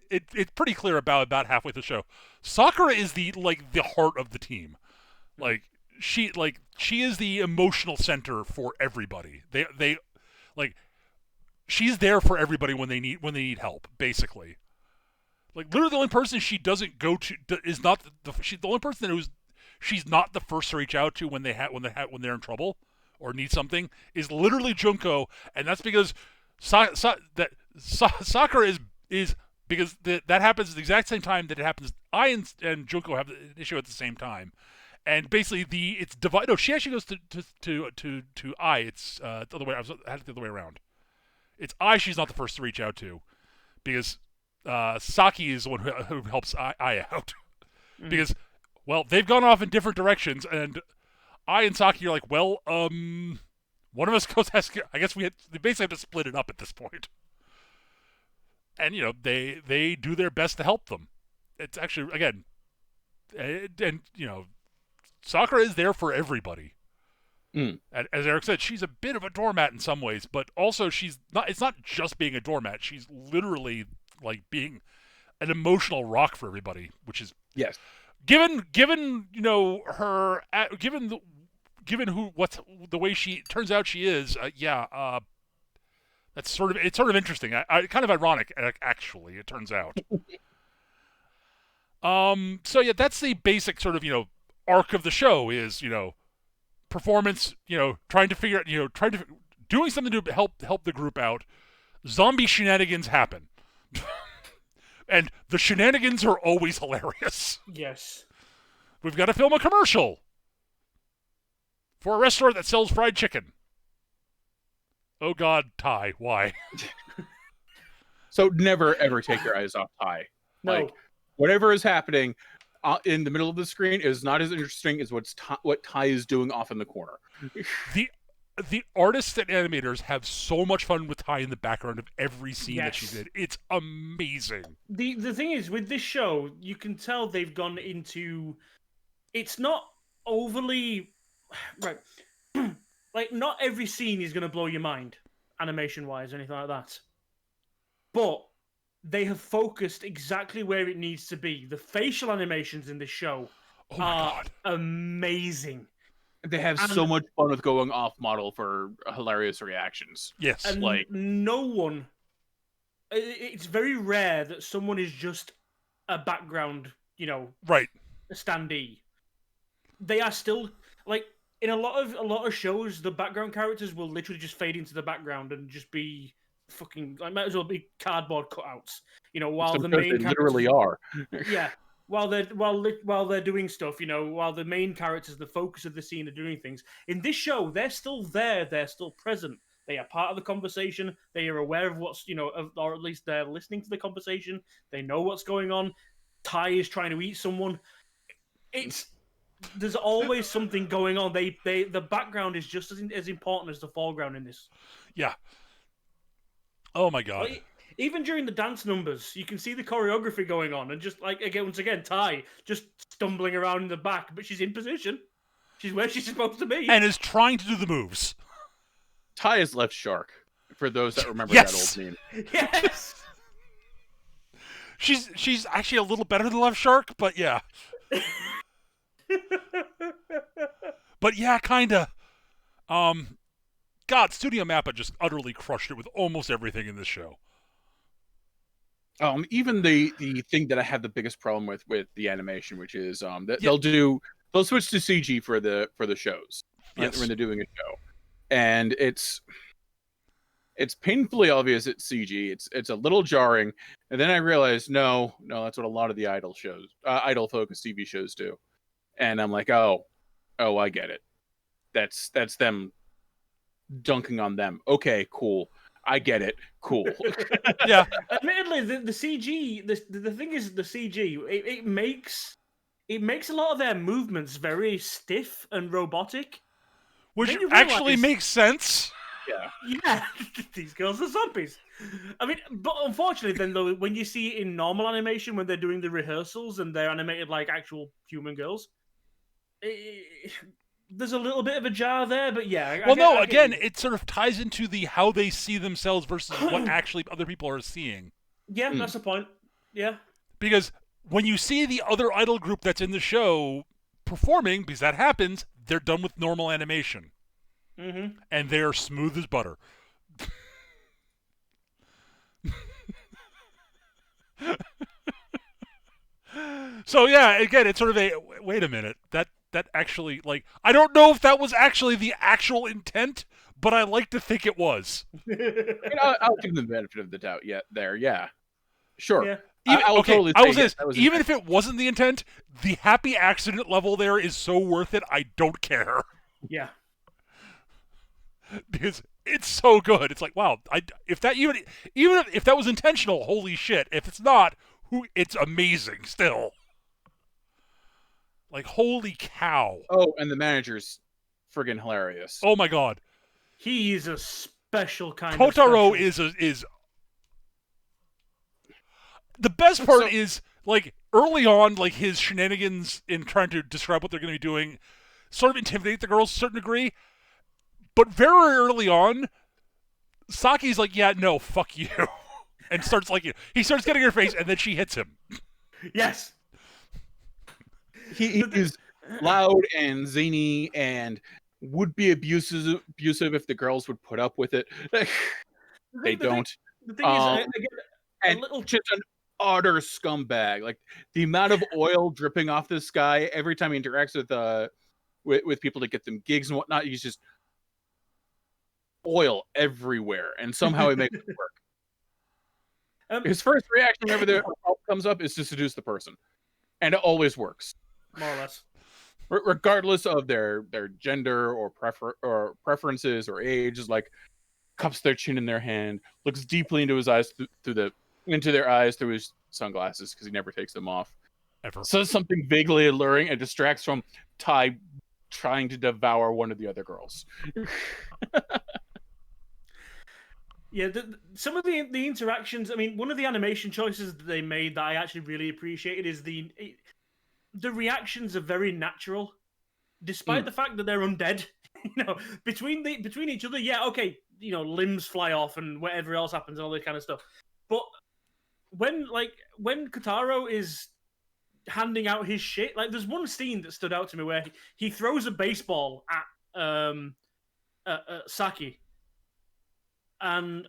it's pretty clear about halfway through the show, Sakura is the heart of the team. Like she is the emotional center for everybody. They like, she's there for everybody when they need help, basically. Like, literally the only person she doesn't go to is not the only person she's not the first to reach out to when they're in trouble or need something is literally Junko, and that's because Sakura is because that happens at the exact same time that it happens. I and Junko have the issue at the same time, and basically it's divided. No, she actually goes to I. It's the other way. I had it the other way around. It's I. She's not the first to reach out to, because Saki is the one who helps I out. Because, well, they've gone off in different directions, and I and Saki are like, well, one of us I guess they basically have to split it up at this point. And they do their best to help them. It's actually, again, and Sakura is there for everybody. And as Eric said, she's a bit of a doormat in some ways, but also it's not just being a doormat. She's literally like being an emotional rock for everybody, which is, yes, given her, given the way she turns out she is, that's sort of interesting. Kind of ironic, actually, it turns out. So yeah, that's the basic sort of arc of the show is performance, trying to figure out, doing something to help the group out. Zombie shenanigans happen. And the shenanigans are always hilarious. Yes. We've got to film a commercial for a restaurant that sells fried chicken. Oh God, Tai, why? So never ever take your eyes off Tai. No. Like, whatever is happening in the middle of the screen is not as interesting as what Tai is doing off in the corner. The artists and animators have so much fun with Tai in the background of every scene that she did. It's amazing. The thing is, with this show, you can tell they've gone into... It's not overly... Right. Like, not every scene is going to blow your mind, animation-wise, or anything like that. But they have focused exactly where it needs to be. The facial animations in this show are amazing. They have so much fun with going off model for hilarious reactions. Yes. And no one... It's very rare that someone is just a background, right, a standee. They are still... Like, in a lot of shows, the background characters will literally just fade into the background and just be fucking... Like, might as well be cardboard cutouts. While the main characters... literally are. Yeah. While they're doing stuff, while the main characters, the focus of the scene, are doing things. In this show, they're still there. They're still present. They are part of the conversation. They are aware of what's, or at least they're listening to the conversation. They know what's going on. Tai is trying to eat someone. There's always something going on. The background is just as important as the foreground in this. Yeah. Oh my God. Like, even during the dance numbers, you can see the choreography going on, and just like once again, Tai just stumbling around in the back, but she's in position. She's where she's supposed to be, and is trying to do the moves. Tai is Left Shark, for those that remember that old meme. Yes. She's actually a little better than Left Shark, but yeah. But yeah, kinda. God, Studio Mappa just utterly crushed it with almost everything in this show. Even the thing that I have the biggest problem with the animation, which is that they'll switch to CG for the shows when they're doing a show, and it's It's painfully obvious it's CG. It's a little jarring, and then I realized no, that's what a lot of the idol focused TV shows do, and I'm like, oh, I get it. That's them dunking on them. Okay, cool. I get it. Cool. Yeah. Admittedly, the CG, the thing is, the CG, it makes a lot of their movements very stiff and robotic. Which actually makes sense. Yeah. These girls are zombies. I mean, but unfortunately, then though, when you see it in normal animation, when they're doing the rehearsals and they're animated like actual human girls, there's a little bit of a jar there. But yeah, again, it sort of ties into the how they see themselves versus what actually other people are seeing. Yeah, that's the point. Yeah, because when you see the other idol group that's in the show performing, because that happens, they're done with normal animation. Mm-hmm. And they're smooth as butter. So yeah, again, it's sort of a wait a minute. That actually, like, I don't know if that was actually the actual intent, but I like to think it was. I'll give them the benefit of the doubt. Yeah, sure. Yeah. Even if it wasn't the intent, the happy accident level there is so worth it. I don't care. Yeah. Because it's so good. It's like, wow, if that even if that was intentional, holy shit. If it's not, it's amazing still. Like, holy cow. Oh, and the manager's friggin' hilarious. Oh my god. He is a special kind Kotaro of special. is the best part is, like, early on, like, his shenanigans in trying to describe what they're going to be doing sort of intimidate the girls to a certain degree. But very early on, Saki's like, yeah, no, fuck you. And starts, like, he starts getting her face, and then she hits him. Yes. He is loud and zany and would be abusive if the girls would put up with it. They don't. The thing is, again, just an utter scumbag. Like, the amount of oil dripping off this guy every time he interacts with people to get them gigs and whatnot, he's just oil everywhere, and somehow he makes it work. His first reaction whenever the help comes up is to seduce the person, and it always works, more or less, regardless of their gender or preferences or age. Is like, cups their chin in their hand, looks deeply into his eyes into their eyes through his sunglasses because he never takes them off. Ever. Says something vaguely alluring and distracts from Tai trying to devour one of the other girls. Yeah, some of the interactions. I mean, one of the animation choices that they made that I actually really appreciated is the reactions are very natural, despite the fact that they're undead. You know, between each other, yeah, okay, you know, limbs fly off and whatever else happens and all that kind of stuff. But when Kotaro is handing out his shit, like, there's one scene that stood out to me where he throws a baseball at Saki. And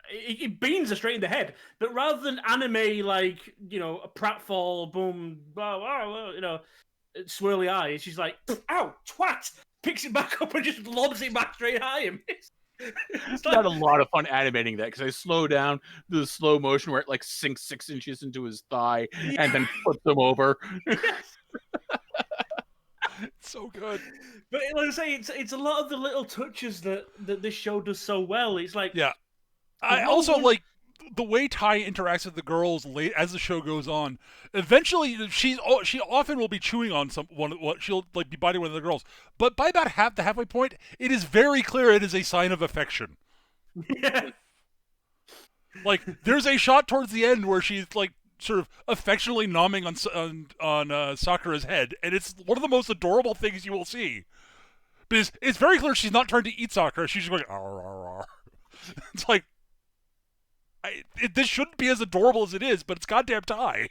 it beans her straight in the head. But rather than anime, like, you know, a pratfall, boom, blah, blah, blah, you know, swirly eyes, she's like, ow, twat! Picks it back up and just lobs it back straight at him. It's not a lot of fun animating that, because I slow down the slow motion where it, like, sinks 6 inches into his thigh and then flips him over. Yes. It's so good. But like I say, it's a lot of the little touches that this show does so well. It's like, yeah. I also like the way Tai interacts with the girls late as the show goes on. Eventually, she often will be chewing on she'll, like, be biting one of the girls. But by about the halfway point, it is very clear it is a sign of affection. Yeah. Like, there's a shot towards the end where she's, like, sort of affectionately nomming on Sakura's head, and it's one of the most adorable things you will see. Because it's very clear she's not trying to eat Sakura; she's just going, arr, arr, arr. It's like, this shouldn't be as adorable as it is, but it's goddamn Tai.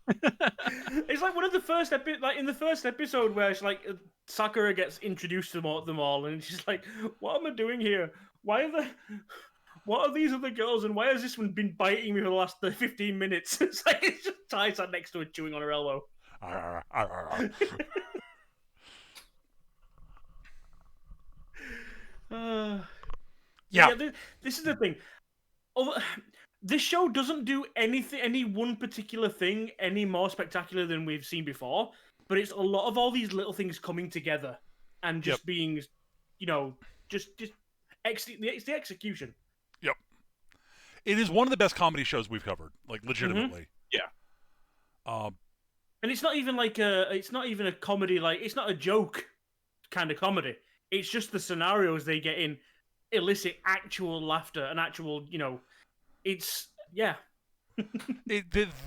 It's like one of the first in the first episode where she, like, Sakura gets introduced to them all, and she's like, "What am I doing here? What are these other girls, and why has this one been biting me for the last 15 minutes?" It's like, it's just Tai sat next to her chewing on her elbow. Arr, arr, arr. Yeah. This is the thing. This show doesn't do any one particular thing any more spectacular than we've seen before, but it's a lot of all these little things coming together and just being, it's the execution. Yep. It is one of the best comedy shows we've covered, like legitimately. Yeah. And it's not even a comedy, like it's not a joke kind of comedy. It's just the scenarios they get in elicit actual laughter and actual, it's the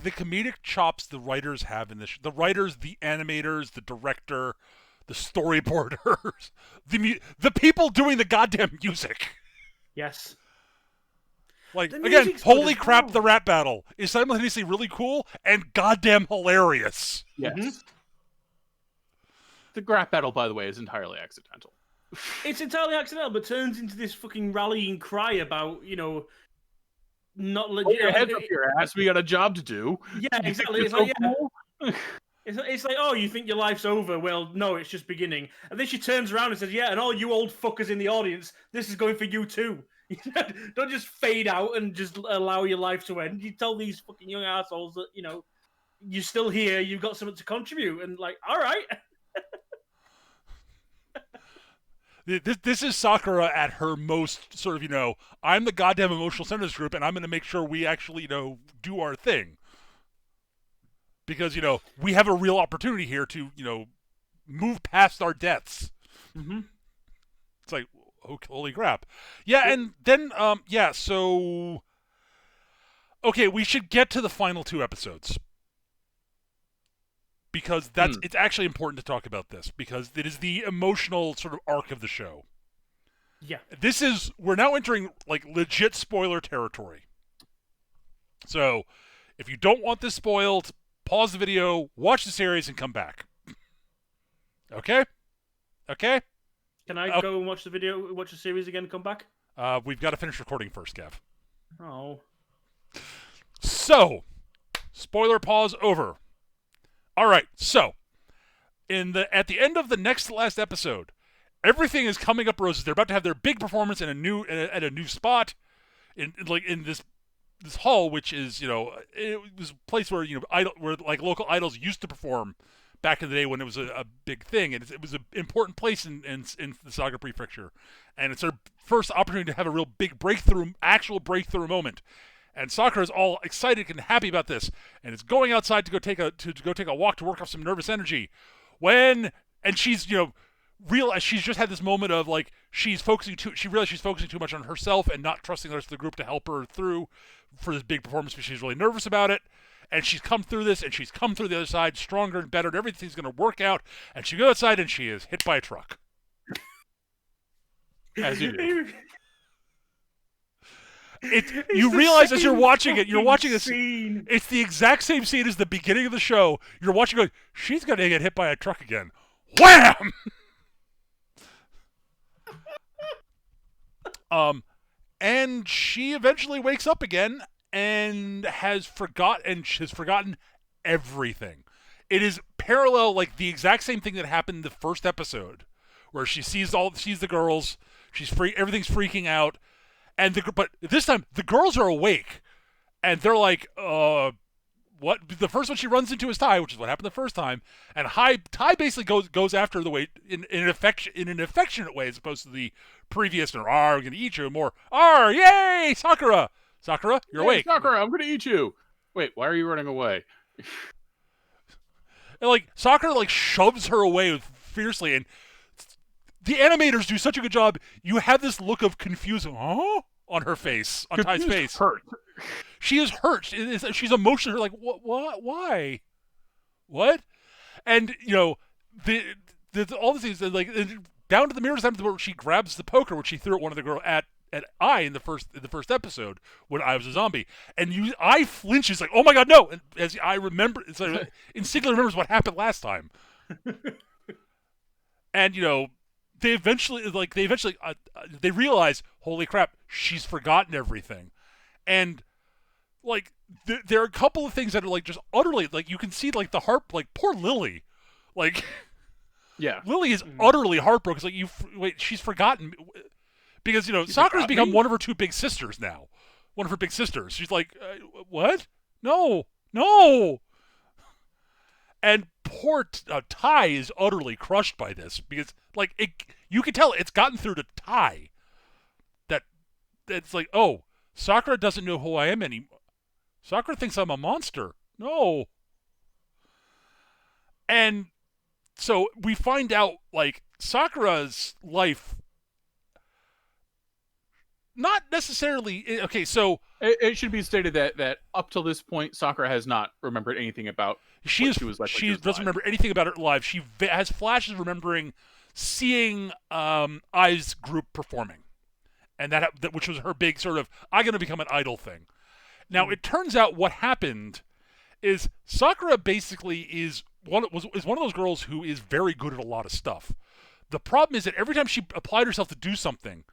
comedic chops the writers have in this, the writers, the animators, the director, the storyboarders, the people doing the goddamn music. Yes. Like, again, holy crap, the rap battle is simultaneously really cool and goddamn hilarious. Yes. Mm-hmm. The rap battle, by the way, is entirely accidental. It's entirely accidental, but turns into this fucking rallying cry about, not legit. Put your heads up your ass. We got a job to do. Yeah, exactly. It's like, it's like, oh, you think your life's over? Well, no, it's just beginning. And then she turns around and says, yeah, and all you old fuckers in the audience, this is going for you too. Don't just fade out and just allow your life to end. You tell these fucking young assholes that, you're still here, you've got something to contribute, and like, all right. This is Sakura at her most sort of, I'm the goddamn emotional center of this group, and I'm going to make sure we actually, do our thing. Because, we have a real opportunity here to, move past our deaths. Mm-hmm. It's like, holy crap. Yeah, and then, so... Okay, we should get to the final 2 episodes. Because it's actually important to talk about this, because it is the emotional sort of arc of the show. Yeah. We're now entering, like, legit spoiler territory. So, if you don't want this spoiled, pause the video, watch the series, and come back. Okay? Okay? Can I go and watch the series again and come back? We've got to finish recording first, Gav. Oh. So, spoiler pause over. All right, so at the end of the next to last episode, everything is coming up roses. They're about to have their big performance in at a new spot, in this hall, which is it was a place where where like local idols used to perform back in the day when it was a big thing, and it was an important place in the Saga Prefecture, and it's their first opportunity to have a real big actual breakthrough moment. And Sakura is all excited and happy about this, and is going outside to go take a walk to work off some nervous energy. And she's realize she's just had this moment of like she realizes she's focusing too much on herself and not trusting the rest of the group to help her through for this big performance, but she's really nervous about it. And she's come through this, and she's come through the other side stronger and better, and everything's going to work out. And she goes outside, and she is hit by a truck. As you do. You realize as you're watching it, this scene. It's the exact same scene as the beginning of the show. You're watching going, she's going to get hit by a truck again. Wham! And she eventually wakes up again and has forgotten everything. It is parallel, like the exact same thing that happened in the first episode, where she sees the girls, everything's freaking out. But this time, the girls are awake, and they're like, what? The first one she runs into is Tai, which is what happened the first time, and Tai basically goes after the way in an affectionate way, as opposed to the previous, I'm going to eat you, more, yay, Sakura, you're awake. Sakura, I'm going to eat you. Wait, why are you running away? And, like, Sakura, like, shoves her away fiercely, and the animators do such a good job. You have this look of confusion, on her face, on Tai's face. Hurt. She is hurt. She's emotional. Like, what? Why? What? And all the things like down to the mirrors, where she grabs the poker, which she threw at one of the girls at I in the first episode when I was a zombie, and I flinches like, oh my god, no! And as I remember, it's like instinctively remembers what happened last time, and they eventually they realize, holy crap, she's forgotten everything. And like there are a couple of things that are like just utterly, like, you can see like the heart, like poor Lily, like yeah, Lily is utterly heartbroken. It's like she's forgotten, Because, Sakura's become one of her two big sisters now. One of her big sisters. She's like, what? No. And poor Tai is utterly crushed by this because, you can tell it's gotten through to Tai that it's like, oh, Sakura doesn't know who I am anymore. Sakura thinks I'm a monster. No. And so we find out, Sakura's life, not necessarily, okay, so... It should be stated that up till this point, Sakura has not remembered anything about she doesn't remember anything about her life. She has flashes of remembering seeing Ai's group performing. And that which was her big sort of, I'm going to become an idol thing. Now, it turns out what happened is Sakura basically is one of those girls who is very good at a lot of stuff. The problem is that every time she applied herself to do something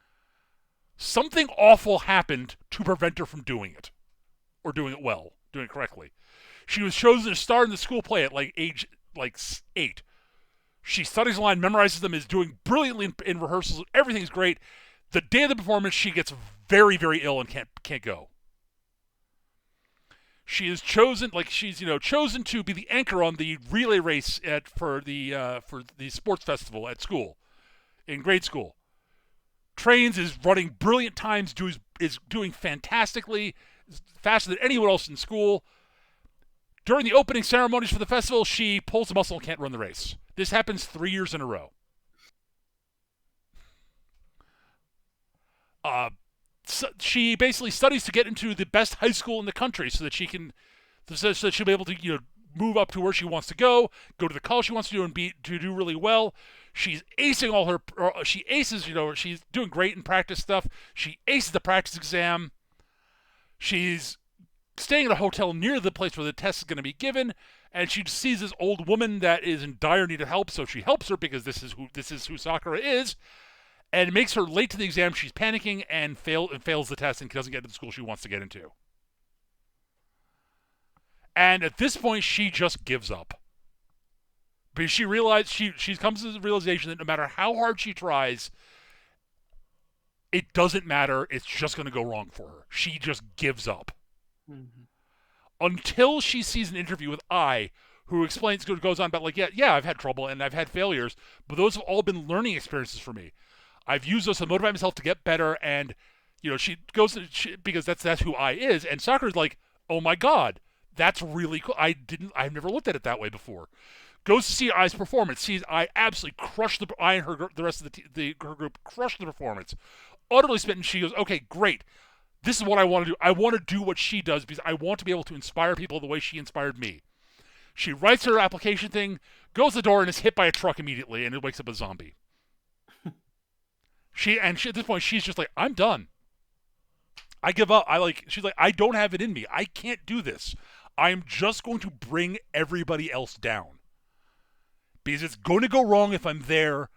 awful happened to prevent her from doing it. Or doing it well, doing it correctly. She was chosen to star in the school play at age 8. She studies the line, memorizes them, is doing brilliantly in rehearsals. Everything's great. The day of the performance, she gets very, very ill and can't go. She is chosen, chosen to be the anchor on the relay race for the sports festival at school, in grade school. Trains, is running brilliant times, is doing fantastically, faster than anyone else in school. During the opening ceremonies for the festival, she pulls a muscle and can't run the race. This happens 3 years in a row. So she basically studies to get into the best high school in the country so that she'll be able to move up to where she wants to go to the college she wants to do and to do really well. She's acing she's doing great in practice stuff. She aces the practice exam. She's staying at a hotel near the place where the test is going to be given, and she sees this old woman that is in dire need of help, so she helps her because this is who Sakura is. And it makes her late to the exam. She's panicking and fails the test and doesn't get into the school she wants to get into. And at this point, she just gives up. Because she realized she comes to the realization that no matter how hard she tries, it doesn't matter. It's just going to go wrong for her. She just gives up. Mm-hmm. Until she sees an interview with Ai, who goes on about yeah, I've had trouble and I've had failures, but those have all been learning experiences for me. I've used those to motivate myself to get better, and she goes because that's who I is. And Sakura's like, oh my god, that's really cool. I've never looked at it that way before. Goes to see Ai's performance, sees Ai absolutely crush Ai and the rest of her group crush the performance, utterly smitten. She goes, okay, great. This is what I want to do. I want to do what she does because I want to be able to inspire people the way she inspired me. She writes her application thing, goes to the door, and is hit by a truck immediately, and it wakes up a zombie. At this point, she's just like, I'm done. I give up. She's like, I don't have it in me. I can't do this. I'm just going to bring everybody else down. Because it's going to go wrong if I'm there,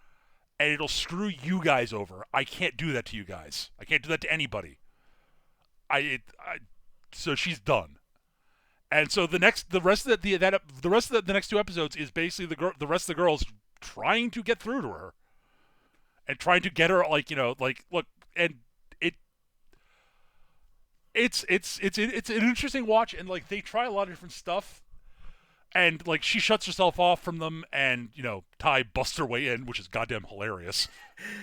and it'll screw you guys over. I can't do that to you guys. I can't do that to anybody. So she's done. And so the rest of the next 2 episodes is basically the rest of the girls trying to get through to her. And trying to get her, look, and it's an interesting watch, and they try a lot of different stuff, and she shuts herself off from them, and Tai busts her way in, which is goddamn hilarious.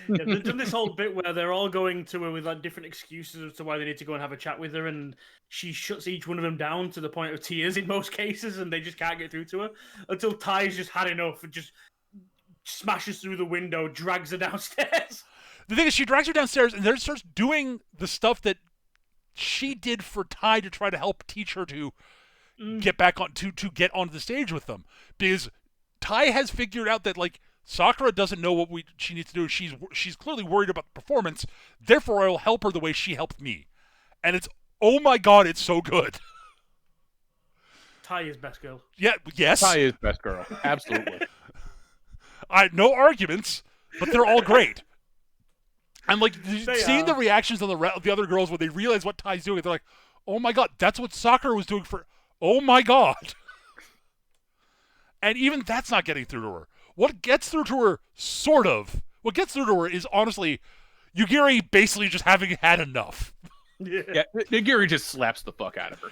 Yeah, they've done this whole bit where they're all going to her with different excuses as to why they need to go and have a chat with her, and she shuts each one of them down to the point of tears in most cases, and they just can't get through to her until Tai's just had enough and just smashes through the window, drags her downstairs. The thing is, she drags her downstairs and then starts doing the stuff that she did for Tai to try to help teach her to get back on to get onto the stage with them. Because Tai has figured out that Sakura doesn't know what she needs to do. She's clearly worried about the performance. Therefore, I will help her the way she helped me. And it's, oh my god, it's so good. Tai is best girl. Yeah. Yes. Tai is best girl. Absolutely. No arguments, but they're all great. And seeing the reactions on the other girls when they realize what Tai's doing, they're like, "Oh my god, that's what Sakura was doing for." Oh my god! And even that's not getting through to her. What gets through to her, what gets through to her is honestly, Yugiri basically just having had enough. Yeah, Nigiri just slaps the fuck out of her.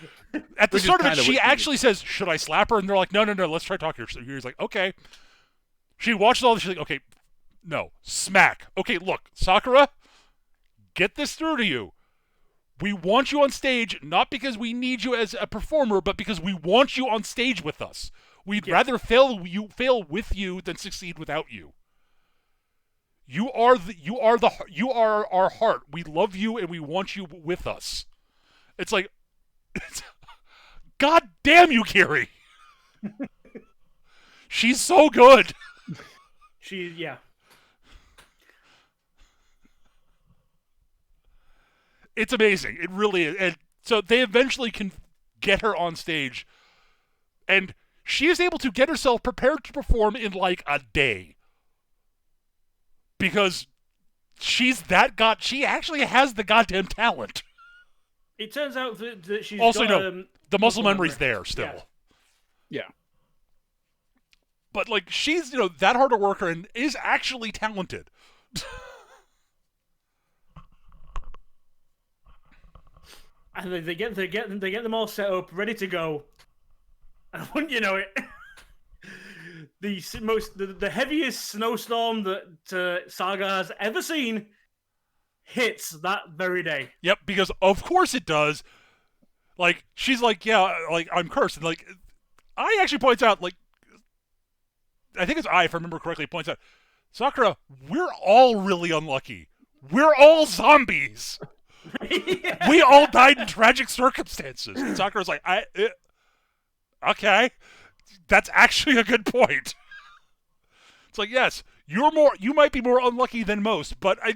At the Which is start of it, kinda she what she actually says, "Should I slap her?" And they're like, "No, let's try talking to her." So Yugiri's like, "Okay." She watches all this. She's like, "Okay, no, smack." Okay, look, Sakura, get this through to you. We want you on stage, not because we need you as a performer, but because we want you on stage with us. We'd rather fail with you than succeed without you. You are our heart. We love you and we want you with us. It's like, God damn you, Kiri. She's so good. It's amazing. It really is. And so they eventually can get her on stage, and she is able to get herself prepared to perform in like a day. Because she actually has the goddamn talent. It turns out that she's also got, the muscle memory's there still. Yeah. But like she's that hard a worker and is actually talented. And they get them all set up, ready to go. And wouldn't you know it, the heaviest snowstorm that Saga has ever seen hits that very day. Yep, because of course it does. Like she's like, yeah, like I'm cursed, and like I actually points out, like I think it's if I remember correctly, points out, Sakura, we're all really unlucky. We're all zombies. Yeah. We all died in tragic circumstances. And Sakura's like, okay, that's actually a good point. It's like, yes, you might be more unlucky than most, but I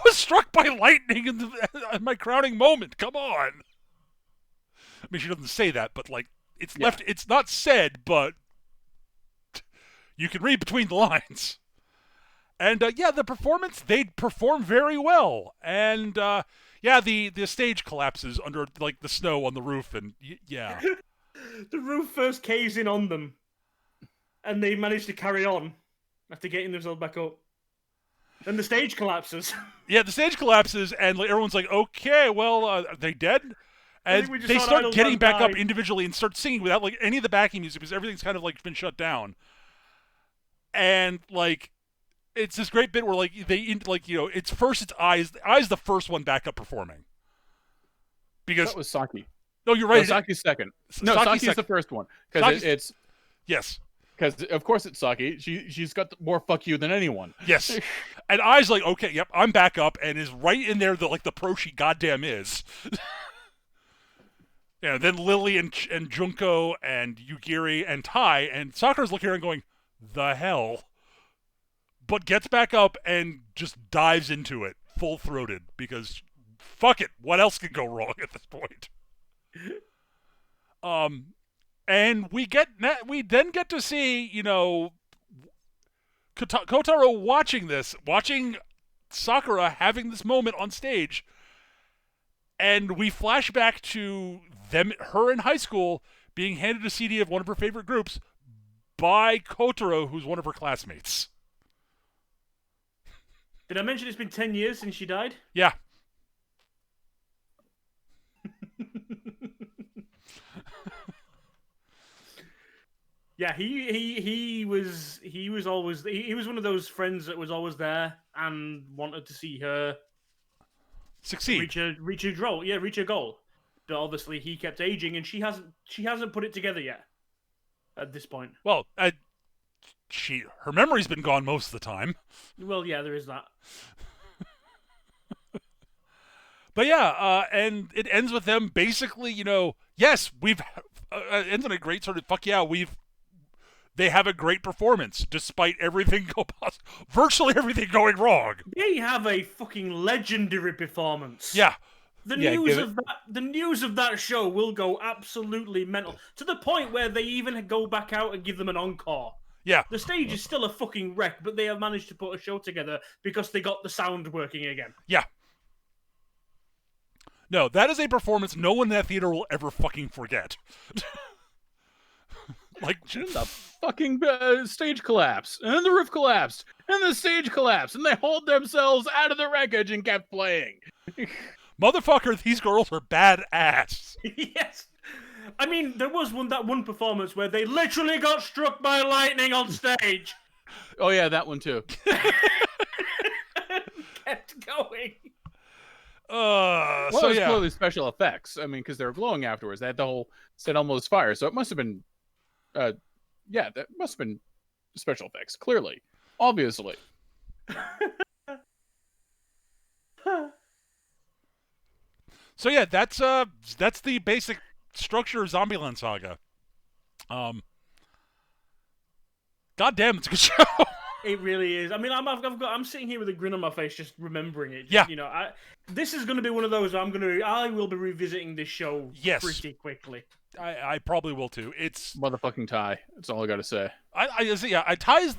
was struck by lightning in my crowning moment. Come on. I mean, she doesn't say that, but like, it's not said, but you can read between the lines. And the performance, they perform very well. And the stage collapses under like the snow on the roof, and yeah. The roof first caves in on them, and they manage to carry on after getting themselves back up. Then the stage collapses. Yeah, the stage collapses, and like, everyone's like, "Okay, well, are they dead?" And they start getting back up individually and start singing without like any of the backing music because everything's kind of like been shut down. And like, it's this great bit where like it's Eyes. Eyes the first one back up performing. Because that was Saki. No, you're right. No, Saki's second. No, Saki's the first one because it's yes. Because of course it's Saki. She's got more fuck you than anyone. Yes. And Eyes like, okay, yep, I'm back up, and is right in there the pro she goddamn is. Yeah. Then Lily and Junko and Yugiri and Tai and Sakura's looking around going, the hell. But gets back up and just dives into it full-throated because fuck it, what else could go wrong at this point? And we then get to see, Kotaro watching Sakura having this moment on stage, and we flash back to her in high school being handed a CD of one of her favorite groups by Kotaro, who's one of her classmates. Did I mention it's been 10 years since she died? Yeah. Yeah, he was one of those friends that was always there and wanted to see her succeed, reach her goal. Yeah, reach her goal. But obviously, he kept aging, and she hasn't put it together yet. At this point, well, her memory's been gone most of the time. Well, yeah, there is that. But yeah, and it ends with them basically, yes, we've ends on a great sort of fuck yeah, they have a great performance despite everything virtually everything going wrong. They have a fucking legendary performance. Yeah. The news of that show will go absolutely mental to the point where they even go back out and give them an encore. Yeah. The stage is still a fucking wreck, but they have managed to put a show together because they got the sound working again. Yeah. No, that is a performance no one in that theater will ever fucking forget. Like, And the fucking stage collapsed, and the roof collapsed, and the stage collapsed, and they hauled themselves out of the wreckage and kept playing. motherfucker, these girls are badass. Yes. I mean, there was that one performance where they literally got struck by lightning on stage. Oh yeah, that one too. Kept going. Well, So it was yeah. clearly special effects. I mean, because they were glowing afterwards. They had the whole set almost fire, so it must have been, yeah, that must have been special effects. Clearly, obviously. So yeah, that's the basic structure of Zombieland Saga. God damn, it's a good show. It really is. I mean, I'm sitting here with a grin on my face just remembering it. Yeah. You know, this is going to be one of those where I will be revisiting this show Yes. pretty quickly. I probably will too. It's Motherfucking Ty. That's all I got to say. Ty's.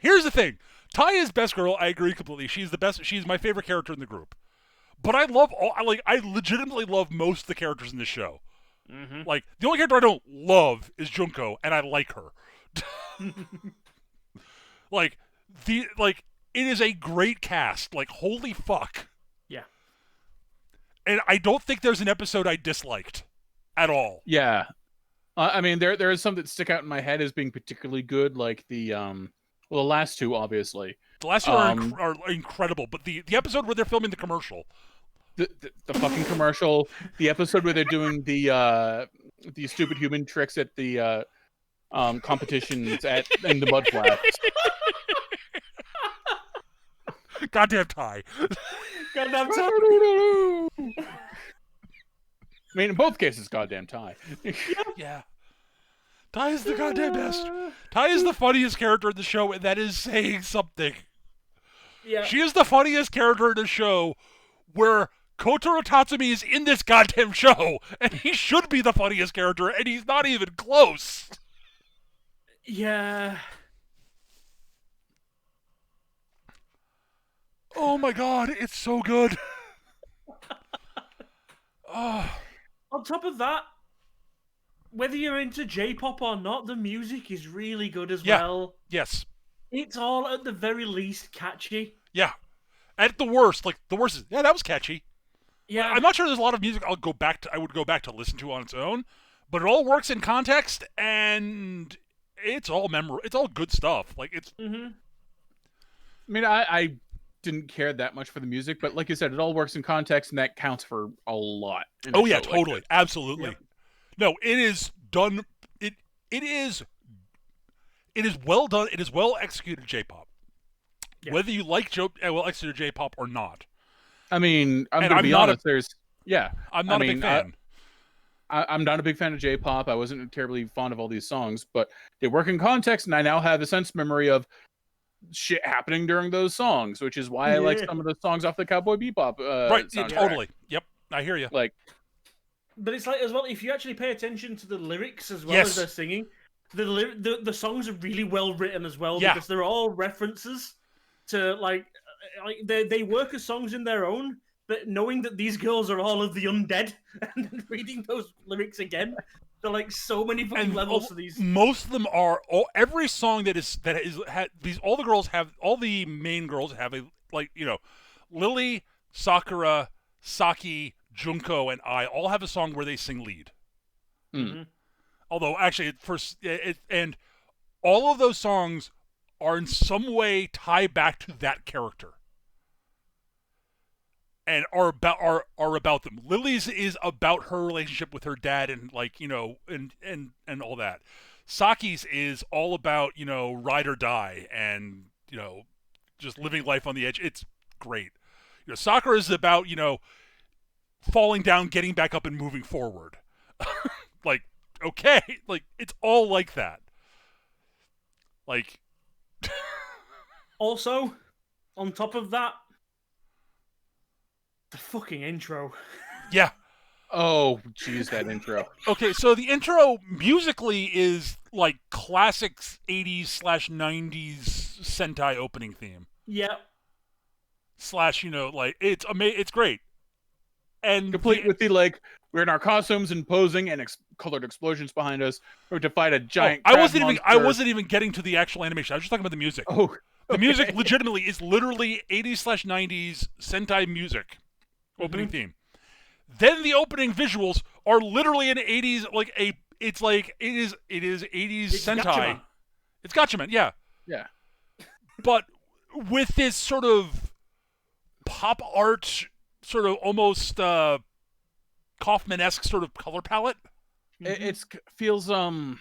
Here's the thing. Ty is best girl. I agree completely. She's the best. She's my favorite character in the group. But I legitimately love most of the characters in this show. Mm-hmm. Like, the only character I don't love is Junko, and I like her. It is a great cast. Like, holy fuck. Yeah. And I don't think there's an episode I disliked at all. Yeah. I mean, there is some that stick out in my head as being particularly good, like the last two, obviously. The last two are incredible, but the episode where they're filming the commercial. The fucking commercial, the episode where they're doing the stupid human tricks at the competitions in the mud flats. Goddamn Ty. Goddamn Ty. I mean, in both cases, goddamn Ty. Yeah. Ty is the goddamn best. Ty is the funniest character in the show, and that is saying something. Yeah. She is the funniest character in the show where Kotaro Tatsumi is in this goddamn show, and he should be the funniest character, and he's not even close. Yeah. Oh my god, it's so good. Oh. On top of that, whether you're into J-pop or not, the music is really good as well. Yes. It's all at the very least catchy. Yeah. At the worst, is, yeah, that was catchy. Yeah. I'm not sure there's a lot of music I would go back to listen to on its own, but it all works in context, and it's all It's all good stuff. Like, it's... Mm-hmm. I mean, I didn't care that much for the music, but like you said, it all works in context, and that counts for a lot. Oh yeah, totally, absolutely. Yep. No, it is done. It is well done. It is well executed J-pop. Yeah. Whether you like well executed J-pop or not. I mean, I'm going to be honest. I'm not a big fan. I'm not a big fan of J-pop. I wasn't terribly fond of all these songs, but they work in context, and I now have a sense memory of shit happening during those songs, which is why I like some of the songs off the Cowboy Bebop right, soundtrack. Totally. Yep, I hear you. Like, but it's like as well, if you actually pay attention to the lyrics as well Yes. as they're singing, the songs are really well written as well, Yeah. because they're all references to like they work as songs in their own, but knowing that these girls are all of the undead and then reading those lyrics again, they're like so many fucking levels to these. Most of them are every song all the main girls have a, like, you know, Lily, Sakura, Saki, Junko, and I all have a song where they sing lead. Mm-hmm. Although actually and all of those songs are in some way tie back to that character. And are about them. Lily's is about her relationship with her dad, and like, you know, and all that. Saki's is all about, you know, ride or die, and, you know, just living life on the edge. It's great. You know, Sakura is about, you know, falling down, getting back up, and moving forward. Like, okay, like, it's all like that. Like, Also, on top of that, the fucking intro. yeah. oh, geez, that intro. Okay, so the intro musically is like classic 80s/90s Sentai opening theme. Yeah. / you know, like, it's great. And Complete with the, like, We're in our costumes and posing, and colored explosions behind us. We're to fight a giant. I crab wasn't even getting to the actual animation. I was just talking about the music. Oh, okay. The music legitimately is literally 80s/90s Sentai music opening theme. Then the opening visuals are literally an 80s it is 80s Sentai. Gatchaman. It's Gatchaman, yeah. Yeah. But with this sort of pop art, sort of almost Kaufman-esque sort of color palette. It feels If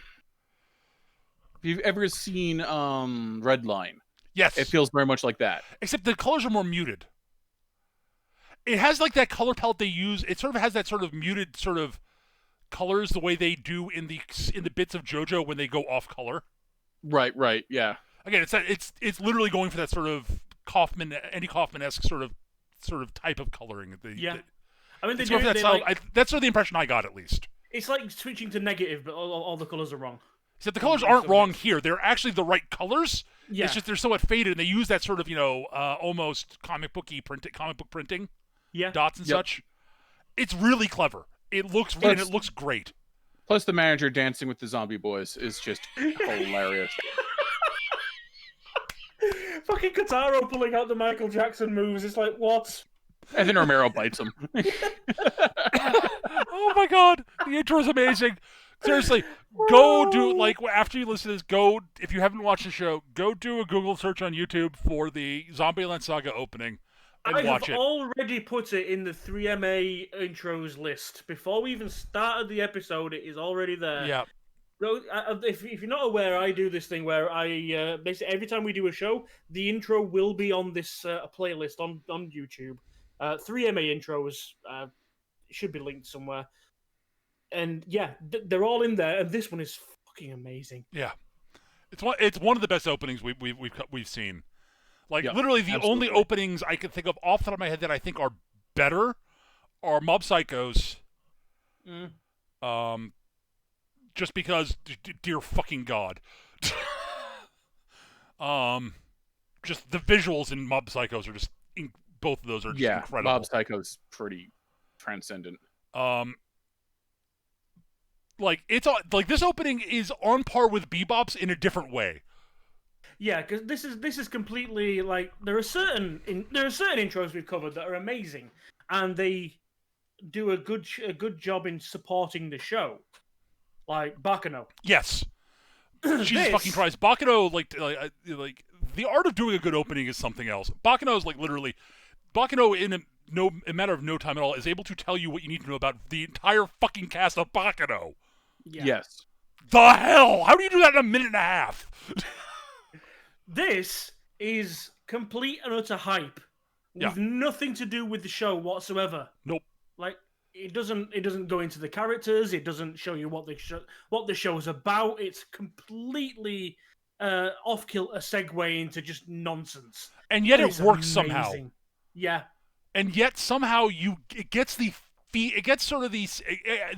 you've ever seen Redline, Yes, it feels very much like that. except the colors are more muted. It has like that color palette they use. It sort of has that sort of muted sort of colors the way they do in the bits of JoJo when they go off color. Right, yeah. Again, it's literally going for that sort of Andy Kaufman-esque sort of type of coloring. I mean, That's sort of the impression I got, at least. It's like switching to negative, but all the colors are wrong. Except the colors aren't wrong here. They're actually the right colors. Yeah. It's just they're somewhat faded, and they use that sort of almost comic book printing. Yeah. Dots and such. It's really clever. It looks great. Plus, the manager dancing with the zombie boys is just hilarious. Fucking Kataro pulling out the Michael Jackson moves. It's like, what? And then Romero bites him. Oh my god, the intro is amazing. Seriously, go do after you listen to this. If you haven't watched the show, go do a Google search on YouTube for the Zombieland Saga opening. And watch it. I have already put it in the 3MA intros list. Before we even started the episode, it is already there. Yeah. So, if you're not aware, I do this thing where I basically every time we do a show, the intro will be on this playlist on YouTube. 3MA intros should be linked somewhere. And yeah, they're all in there, and this one is fucking amazing. Yeah, it's one of the best openings we've seen. Literally, the absolutely. only openings I can think of off the top of my head that I think are better are Mob Psycho's. Just because, dear fucking god. Just the visuals in Mob Psychos are just both of those are just incredible. Mob Psycho's pretty transcendent. This opening is on par with Bebop's in a different way. Yeah, because this is completely there are certain intros we've covered that are amazing, and they do a good job in supporting the show, like Bakano. Yes, Jesus fucking Christ, Bakano the art of doing a good opening is something else. Bakano is Bakano in a matter of no time at all is able to tell you what you need to know about the entire fucking cast of Bakano. Yeah. Yes. The hell? How do you do that in a minute and a half? This is complete and utter hype with nothing to do with the show whatsoever. Nope. It doesn't go into the characters. It doesn't show you what the show's about. It's completely off-kilter segue into just nonsense. And yet it works somehow. Yeah. And yet somehow it gets the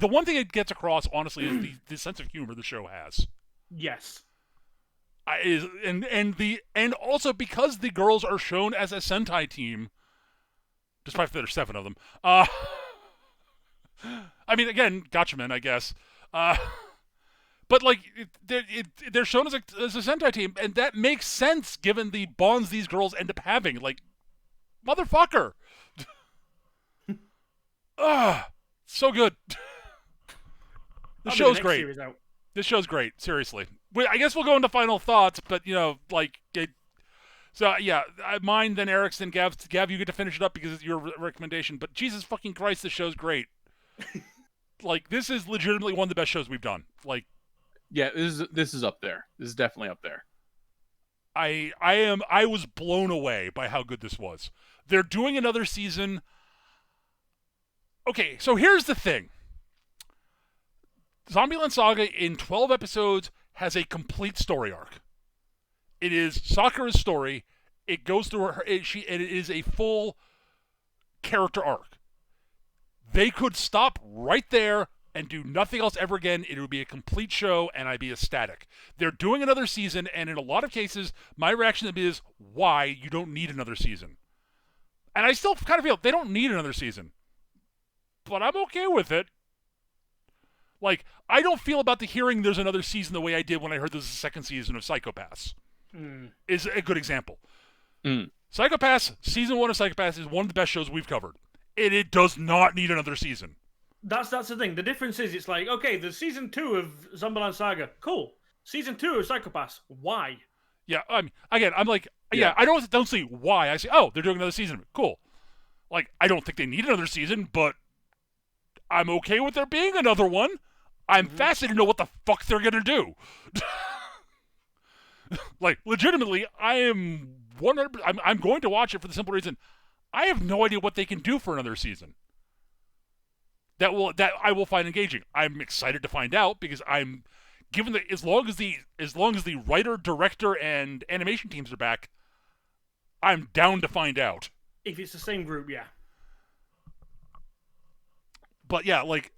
one thing it gets across honestly is the sense of humor the show has. Yes. And also because the girls are shown as a Sentai team, despite that there's 7 of them. I mean, again, Gatchaman, I guess. But they're shown as a Sentai team, and that makes sense given the bonds these girls end up having. Motherfucker. So good. This show's great. This show's great. Seriously. I guess we'll go into final thoughts, but so yeah, mine, then Eric's, then Gav. Gav, you get to finish it up because it's your recommendation. But Jesus fucking Christ, this show's great. This is legitimately one of the best shows we've done. Yeah, this is up there. This is definitely up there. I was blown away by how good this was. They're doing another season. Okay, so here's the thing. Zombieland Saga in 12 episodes has a complete story arc. It is Sakura's story. It goes through it is a full character arc. They could stop right there and do nothing else ever again. It would be a complete show, and I'd be ecstatic. They're doing another season, and in a lot of cases, my reaction to them is, why? You don't need another season. And I still kind of feel they don't need another season. But I'm okay with it. Like, I don't feel about the hearing there's another season the way I did when I heard there's a second season of Psycho-Pass. Is a good example. Psycho-Pass, season 1 of Psycho-Pass is one of the best shows we've covered. It does not need another season. That's the thing. The difference is, it's like, okay, there's season 2 of Zombieland Saga. Cool. Season 2 of Psycho-Pass. Why? Yeah, I'm like, I don't see why. I say, oh, they're doing another season. Cool. Like, I don't think they need another season, but I'm okay with there being another one. I'm fascinated to know what the fuck they're gonna do. Like, legitimately, I am 100%. I'm going to watch it for the simple reason I have no idea what they can do for another season. That I will find engaging. I'm excited to find out because I'm given that as long as the writer, director, and animation teams are back, I'm down to find out. If it's the same group, yeah. But yeah, like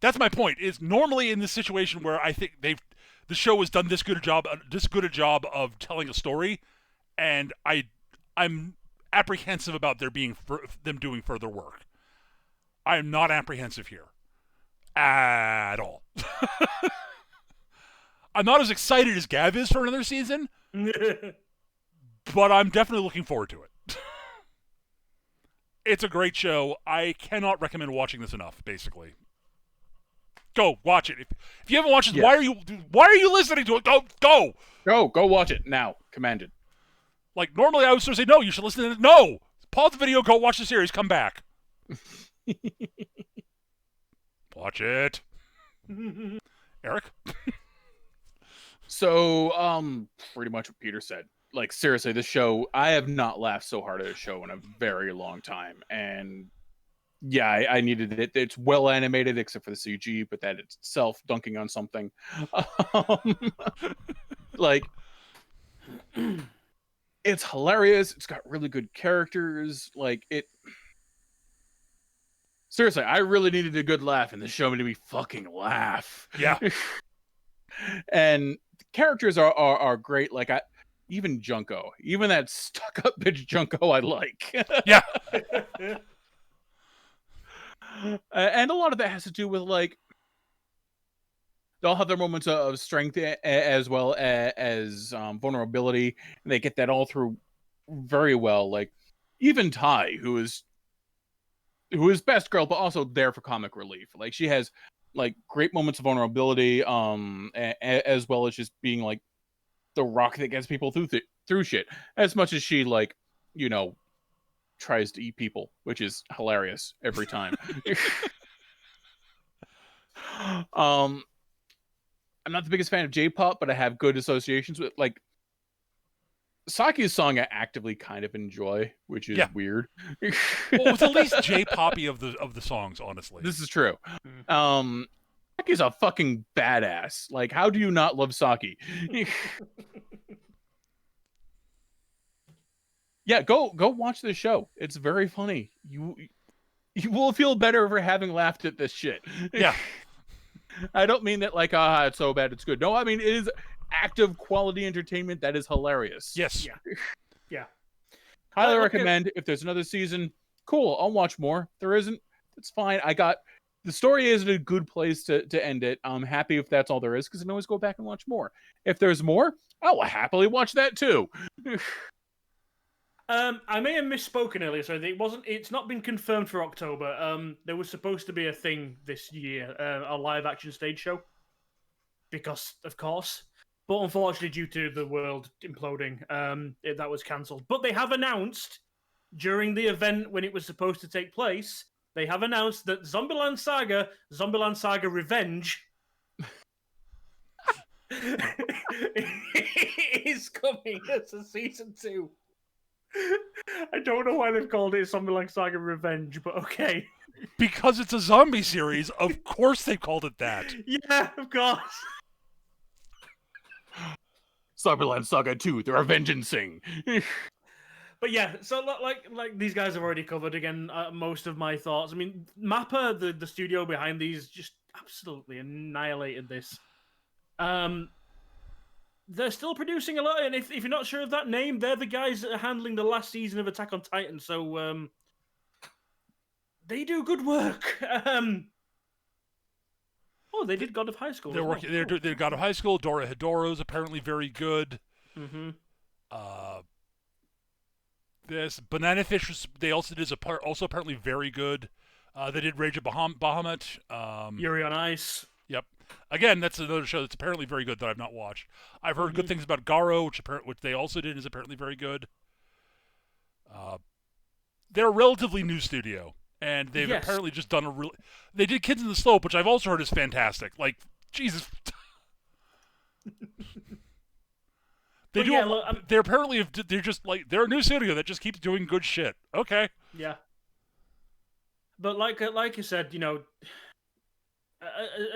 that's my point. Is normally in this situation where I think the show has done this good a job of telling a story, and I'm apprehensive about them doing further work. I am not apprehensive here at all. I'm not as excited as Gav is for another season, but I'm definitely looking forward to it. It's a great show. I cannot recommend watching this enough, basically. Go watch it. If you haven't watched it, Yes. why are you listening to it? Go watch it now. Commanded. Like, normally I would sort of say, no, you should listen to it. No! Pause the video, go watch the series, come back. Watch it. Eric? So, pretty much what Peter said. Like, seriously, this show, I have not laughed so hard at a show in a very long time. And yeah, I needed it. It's well animated, except for the CG, but that itself dunking on something. Like, it's hilarious. It's got really good characters. Like, seriously, I really needed a good laugh, and the show made me fucking laugh. Yeah. And the characters are great. Like, even Junko, even that stuck-up bitch Junko, I like. Yeah. And a lot of that has to do with, like, they'll have their moments of strength as well as vulnerability, and they get that all through very well. Like, even Tai, who is best girl, but also there for comic relief. Like, she has, like, great moments of vulnerability, as well as just being, like, the rock that gets people through shit. As much as she, like, tries to eat people, which is hilarious every time. I'm not the biggest fan of J-pop, but I have good associations with, like, Saki's song I actively kind of enjoy, which is weird. Well, it's at least J-poppy of the songs, honestly. This is true. Saki's a fucking badass. Like, how do you not love Saki? Yeah, go watch this show. It's very funny. You will feel better for having laughed at this shit. Yeah. I don't mean that like, it's so bad it's good. No, I mean, it is active quality entertainment that is hilarious. Yes. Yeah. Highly recommend. If there's another season, cool, I'll watch more. If there isn't, it's fine. The story is a good place to end it. I'm happy if that's all there is, because I can always go back and watch more. If there's more, I will happily watch that too. I may have misspoken earlier, so it's not been confirmed for October. There was supposed to be a thing this year, a live action stage show. Because, of course. But unfortunately, due to the world imploding, that was cancelled. But they have announced, during the event when it was supposed to take place, they have announced that Zombieland Saga Revenge, is coming as a season 2. I don't know why they've called it Zombieland Saga Revenge, but okay. Because it's a zombie series, of course they've called it that. Yeah, of course. Zombieland Saga 2, The Revengeancing. But yeah, so like these guys have already covered again most of my thoughts. I mean, Mappa, the studio behind these, just absolutely annihilated this. They're still producing a lot, and if you're not sure of that name, they're the guys that are handling the last season of Attack on Titan. So they do good work. Oh, they did God of High School. They're working. They got a high school. Dora Hedoro's apparently very good. Mm-hmm. This Banana Fish they also did also apparently very good. They did Rage of Bahamut. Yuri on Ice. Yep. Again, that's another show that's apparently very good that I've not watched. I've heard good things about Garo, which they also did is apparently very good. They're a relatively new studio, and they've apparently just done They did Kids in the Slope, which I've also heard is fantastic. Like, Jesus. They're apparently they're just like they're a new studio that just keeps doing good shit. Okay. Yeah. But like you said,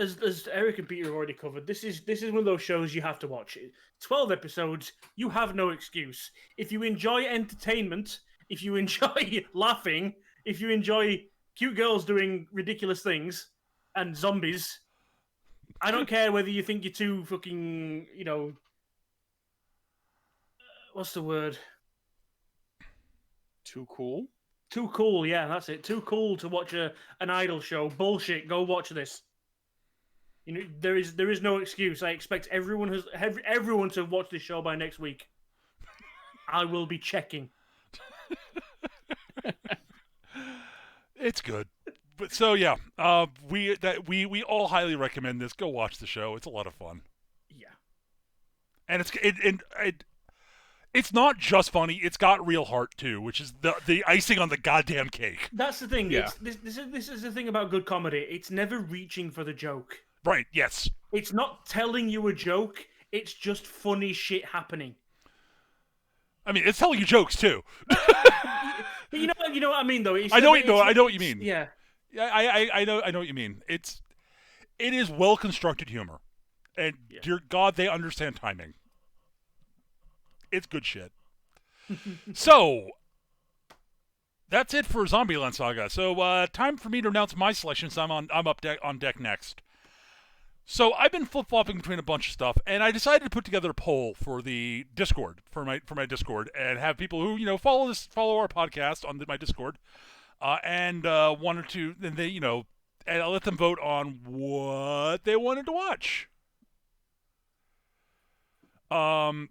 as Eric and Peter have already covered, this is one of those shows you have to watch. 12 episodes, you have no excuse. If you enjoy entertainment, if you enjoy laughing, if you enjoy cute girls doing ridiculous things and zombies, I don't care whether you think you're too fucking, what's the word? Too cool? Too cool, yeah, that's it. Too cool to watch an idol show. Bullshit. Go watch this. There is no excuse. I expect everyone to watch this show by next week. I will be checking. It's good. But so yeah, we all highly recommend this. Go watch the show. It's a lot of fun. Yeah. And it's not just funny; it's got real heart too, which is the icing on the goddamn cake. That's the thing. Yeah. This is the thing about good comedy. It's never reaching for the joke. Right? Yes. It's not telling you a joke. It's just funny shit happening. I mean, it's telling you jokes too. You know what I mean, though. I know what you mean. Yeah. I know what you mean. It is well constructed humor, and dear God, they understand timing. It's good shit. So, that's it for Zombieland Saga. So, time for me to announce my selections. I'm on deck next. So, I've been flip-flopping between a bunch of stuff, and I decided to put together a poll for the Discord, for my Discord, and have people who follow our podcast on my Discord, and wanted to, and they and I'll let them vote on what they wanted to watch. And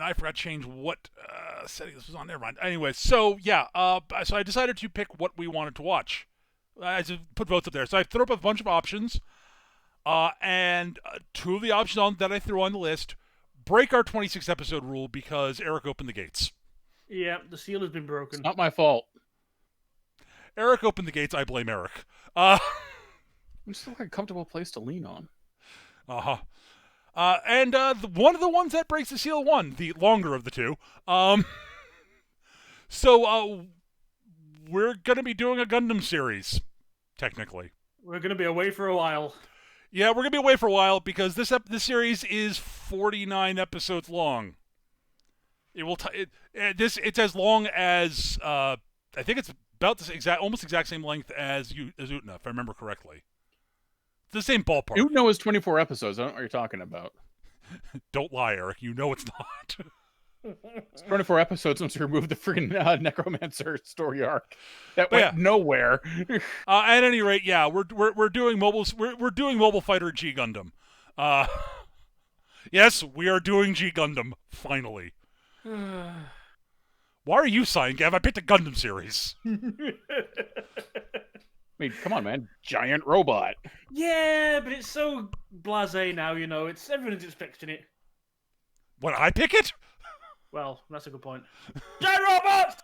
I forgot to change what setting this was on. Never mind. Anyway, so yeah, so I decided to pick what we wanted to watch. I just put votes up there. So I threw up a bunch of options, and two of the options that I threw on the list break our 26 episode rule because Eric opened the gates. Yeah, the seal has been broken. It's not my fault. Eric opened the gates. I blame Eric. I'm just like a comfortable place to lean on. And one of the ones that breaks the seal won, the longer of the two. So we're going to be doing a Gundam series, technically. We're going to be away for a while. Yeah, we're going to be away for a while because this series is 49 episodes long. It's as long as I think it's about the almost exact same length as Utna, if I remember correctly. It's the same ballpark. Utna was 24 episodes. I don't know what you're talking about. Don't lie, Eric. You know it's not. It's 24 episodes once you remove the freaking Necromancer story arc that went nowhere. At any rate, yeah, we're doing we're doing Mobile Fighter G Gundam. Yes, we are doing G Gundam finally. Why are you sighing, Gav? I picked a Gundam series. I mean, come on, man. Giant robot. Yeah, but it's so blasé now, It's everyone's expecting it. When I pick it? Well, that's a good point. Giant robot!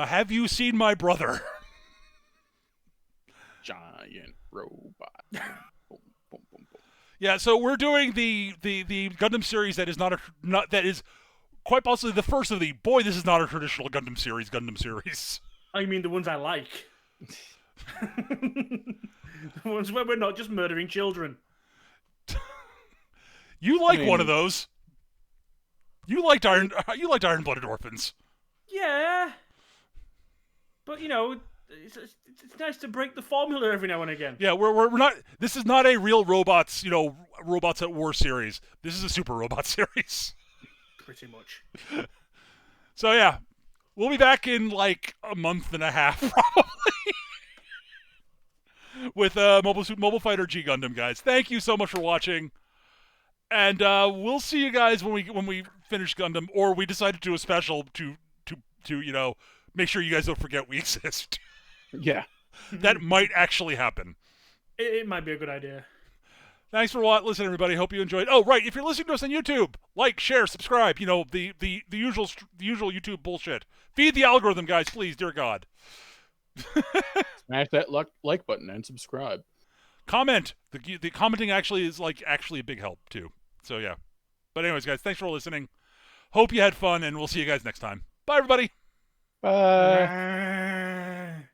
Have you seen my brother? Giant robot. Boom, boom, boom, boom. Yeah, so we're doing the Gundam series that is quite possibly the first of the this is not a traditional Gundam series. Oh, you mean the ones I like? The ones where we're not just murdering children. You one of those. You liked Iron-Blooded Orphans. Yeah. But it's nice to break the formula every now and again. Yeah, we're not. This is not a real robots robots at war series. This is a super robot series. Pretty much. So yeah, We'll be back in like a month and a half, probably, with Mobile Fighter G Gundam, guys. Thank you so much for watching, and we'll see you guys when we finish Gundam, or we decide to do a special to make sure you guys don't forget we exist. Yeah. That might actually happen. It might be a good idea. Thanks for listening, everybody. Hope you enjoyed. Oh, right. If you're listening to us on YouTube, like, share, subscribe. You know, the usual YouTube bullshit. Feed the algorithm, guys, please, dear God. Smash that like button and subscribe. Comment. The commenting actually is actually a big help too. So yeah. But anyways, guys, thanks for listening. Hope you had fun, and we'll see you guys next time. Bye, everybody. Bye.